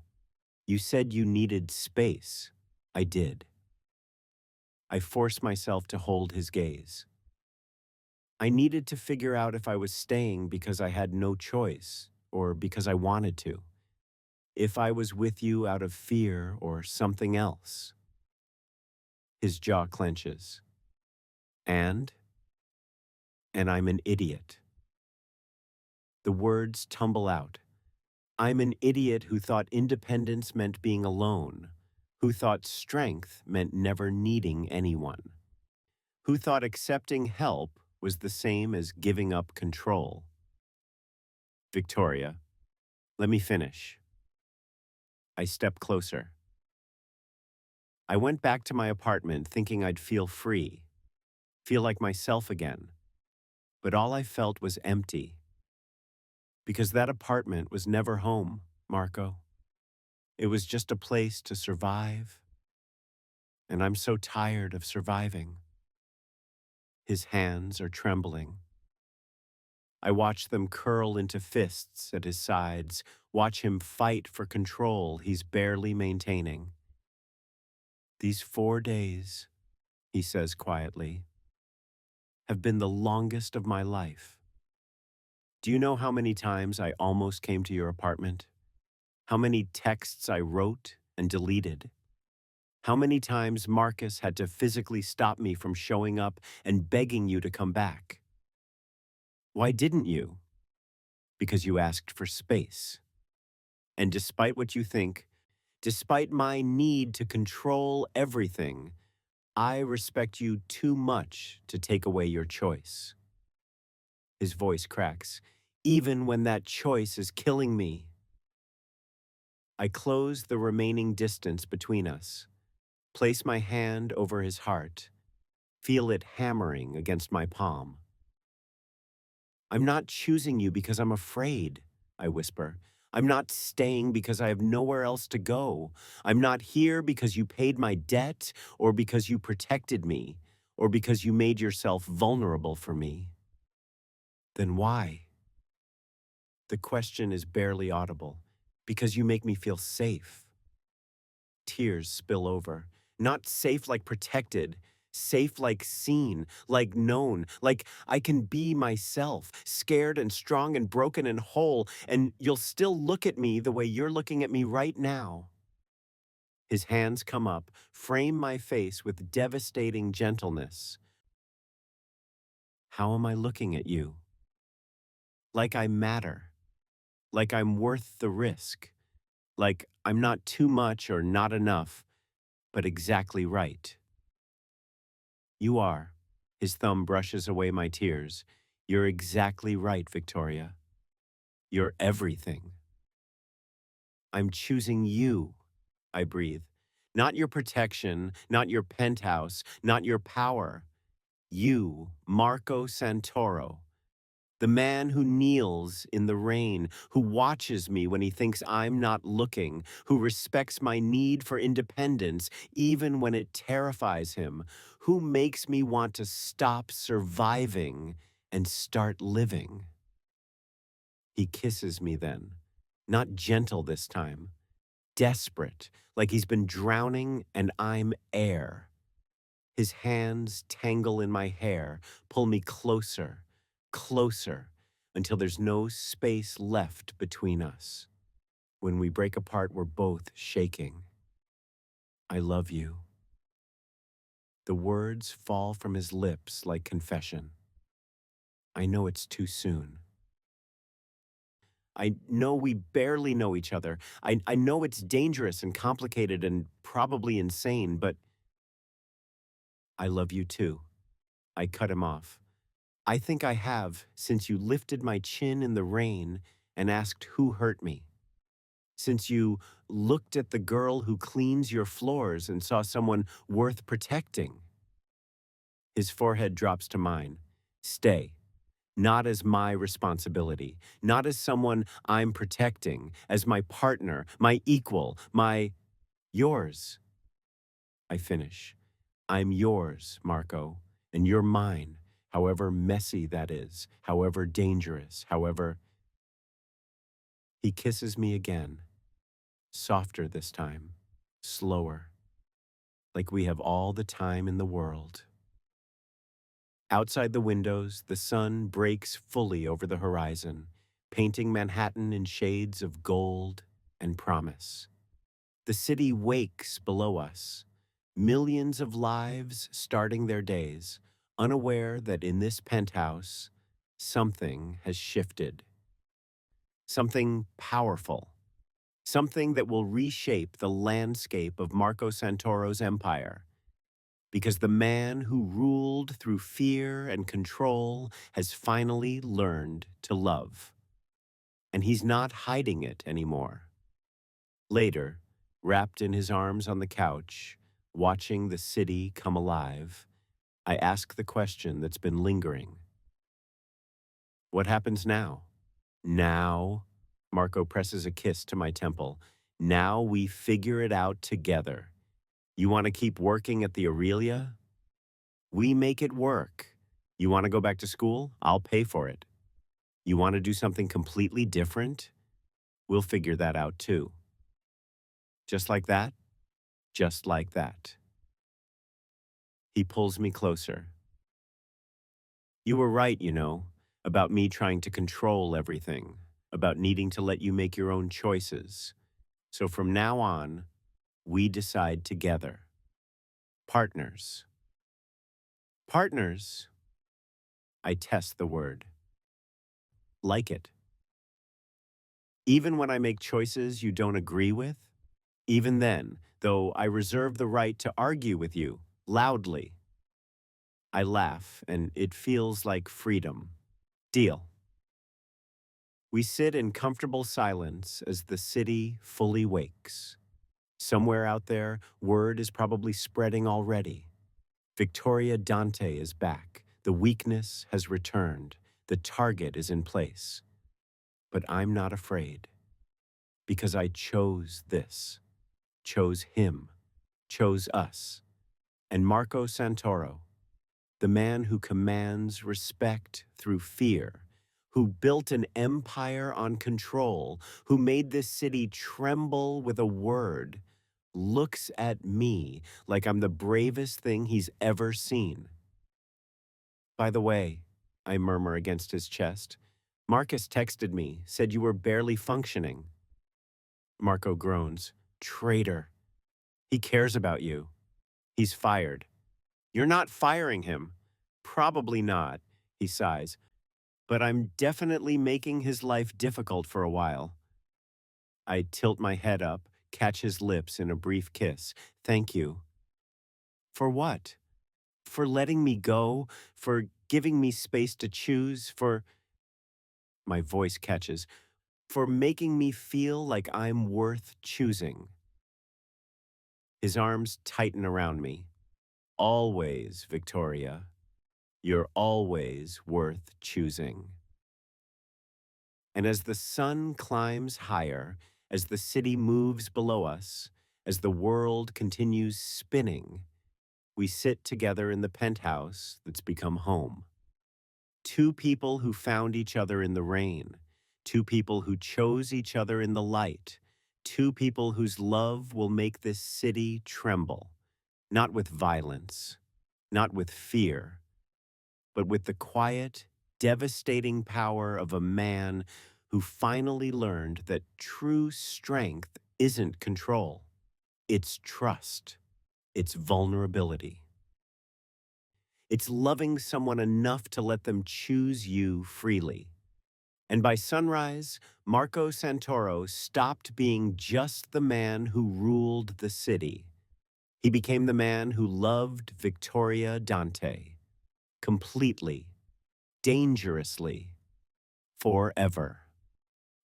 You said you needed space. I did. I forced myself to hold his gaze. I needed to figure out if I was staying because I had no choice or because I wanted to. If I was with you out of fear or something else. His jaw clenches. And? And I'm an idiot. The words tumble out. I'm an idiot who thought independence meant being alone, who thought strength meant never needing anyone, who thought accepting help was the same as giving up control. Victoria, let me finish. I step closer. I went back to my apartment thinking I'd feel free, feel like myself again, but all I felt was empty. Because that apartment was never home, Marco. It was just a place to survive, and I'm so tired of surviving. His hands are trembling. I watch them curl into fists at his sides, watch him fight for control he's barely maintaining. These 4 days, he says quietly, have been the longest of my life. Do you know how many times I almost came to your apartment? How many texts I wrote and deleted? How many times Marcus had to physically stop me from showing up and begging you to come back? Why didn't you? Because you asked for space. And despite what you think, despite my need to control everything, I respect you too much to take away your choice. His voice cracks. Even when that choice is killing me. I close the remaining distance between us, place my hand over his heart, feel it hammering against my palm. I'm not choosing you because I'm afraid, I whisper. I'm not staying because I have nowhere else to go. I'm not here because you paid my debt or because you protected me or because you made yourself vulnerable for me. Then why? The question is barely audible. Because you make me feel safe. Tears spill over. Not safe like protected, safe like seen, like known, like I can be myself, scared and strong and broken and whole, and you'll still look at me the way you're looking at me right now. His hands come up, frame my face with devastating gentleness. How am I looking at you? Like I matter, like I'm worth the risk, like I'm not too much or not enough, but exactly right. You are. His thumb brushes away my tears. You're exactly right, Victoria. You're everything. I'm choosing you, I breathe. Not your protection, not your penthouse, not your power. You, Marco Santoro, the man who kneels in the rain, who watches me when he thinks I'm not looking, who respects my need for independence even when it terrifies him, who makes me want to stop surviving and start living. He kisses me then, not gentle this time, desperate, like he's been drowning and I'm air. His hands tangle in my hair, pull me closer, closer, until there's no space left between us. When we break apart, we're both shaking. I love you. The words fall from his lips like confession. I know it's too soon. I know we barely know each other. I know it's dangerous and complicated and probably insane, but I love you too. I cut him off. I think I have since you lifted my chin in the rain and asked who hurt me. Since you looked at the girl who cleans your floors and saw someone worth protecting. His forehead drops to mine. Stay. Not as my responsibility, not as someone I'm protecting, as my partner, my equal, yours. I finish. I'm yours, Marco, and you're mine, however messy that is, however dangerous, however. He kisses me again, softer this time, slower, like we have all the time in the world. Outside the windows, the sun breaks fully over the horizon, painting Manhattan in shades of gold and promise. The city wakes below us, millions of lives starting their days, unaware that in this penthouse, something has shifted. Something powerful. Something that will reshape the landscape of Marco Santoro's empire. Because the man who ruled through fear and control has finally learned to love. And he's not hiding it anymore. Later, wrapped in his arms on the couch, watching the city come alive, I ask the question that's been lingering. What happens now? Now, Marco presses a kiss to my temple. Now we figure it out together. You want to keep working at the Aurelia? We make it work. You want to go back to school? I'll pay for it. You want to do something completely different? We'll figure that out too. Just like that? Just like that. He pulls me closer. You were right, about me trying to control everything, about needing to let you make your own choices. So from now on, we decide together. Partners. Partners. I test the word. Like it. Even when I make choices you don't agree with? Even then, though I reserve the right to argue with you, loudly. I laugh, and it feels like freedom. Deal. We sit in comfortable silence as the city fully wakes. Somewhere out there, word is probably spreading already. Victoria Dante is back. The weakness has returned. The target is in place. But I'm not afraid because I chose this, chose him, chose us. And Marco Santoro, the man who commands respect through fear, who built an empire on control, who made this city tremble with a word, looks at me like I'm the bravest thing he's ever seen. By the way, I murmur against his chest, Marcus texted me, said you were barely functioning. Marco groans. Traitor. He cares about you. He's fired. You're not firing him. Probably not, he sighs. But I'm definitely making his life difficult for a while. I tilt my head up, catch his lips in a brief kiss. Thank you. For what? For letting me go? For giving me space to choose? For, my voice catches, for making me feel like I'm worth choosing. His arms tighten around me. Always, Victoria. You're always worth choosing. And as the sun climbs higher, as the city moves below us, as the world continues spinning, we sit together in the penthouse that's become home. Two people who found each other in the rain, two people who chose each other in the light, two people whose love will make this city tremble, not with violence, not with fear, but with the quiet, devastating power of a man who finally learned that true strength isn't control. It's trust. It's vulnerability. It's loving someone enough to let them choose you freely. And by sunrise, Marco Santoro stopped being just the man who ruled the city. He became the man who loved Victoria Dante. Completely, dangerously, forever.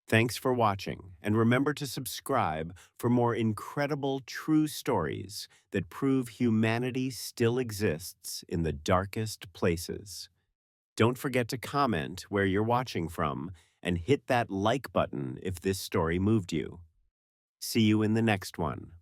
Thanks for watching, and remember to subscribe for more incredible true stories that prove humanity still exists in the darkest places. Don't forget to comment where you're watching from and hit that like button if this story moved you. See you in the next one.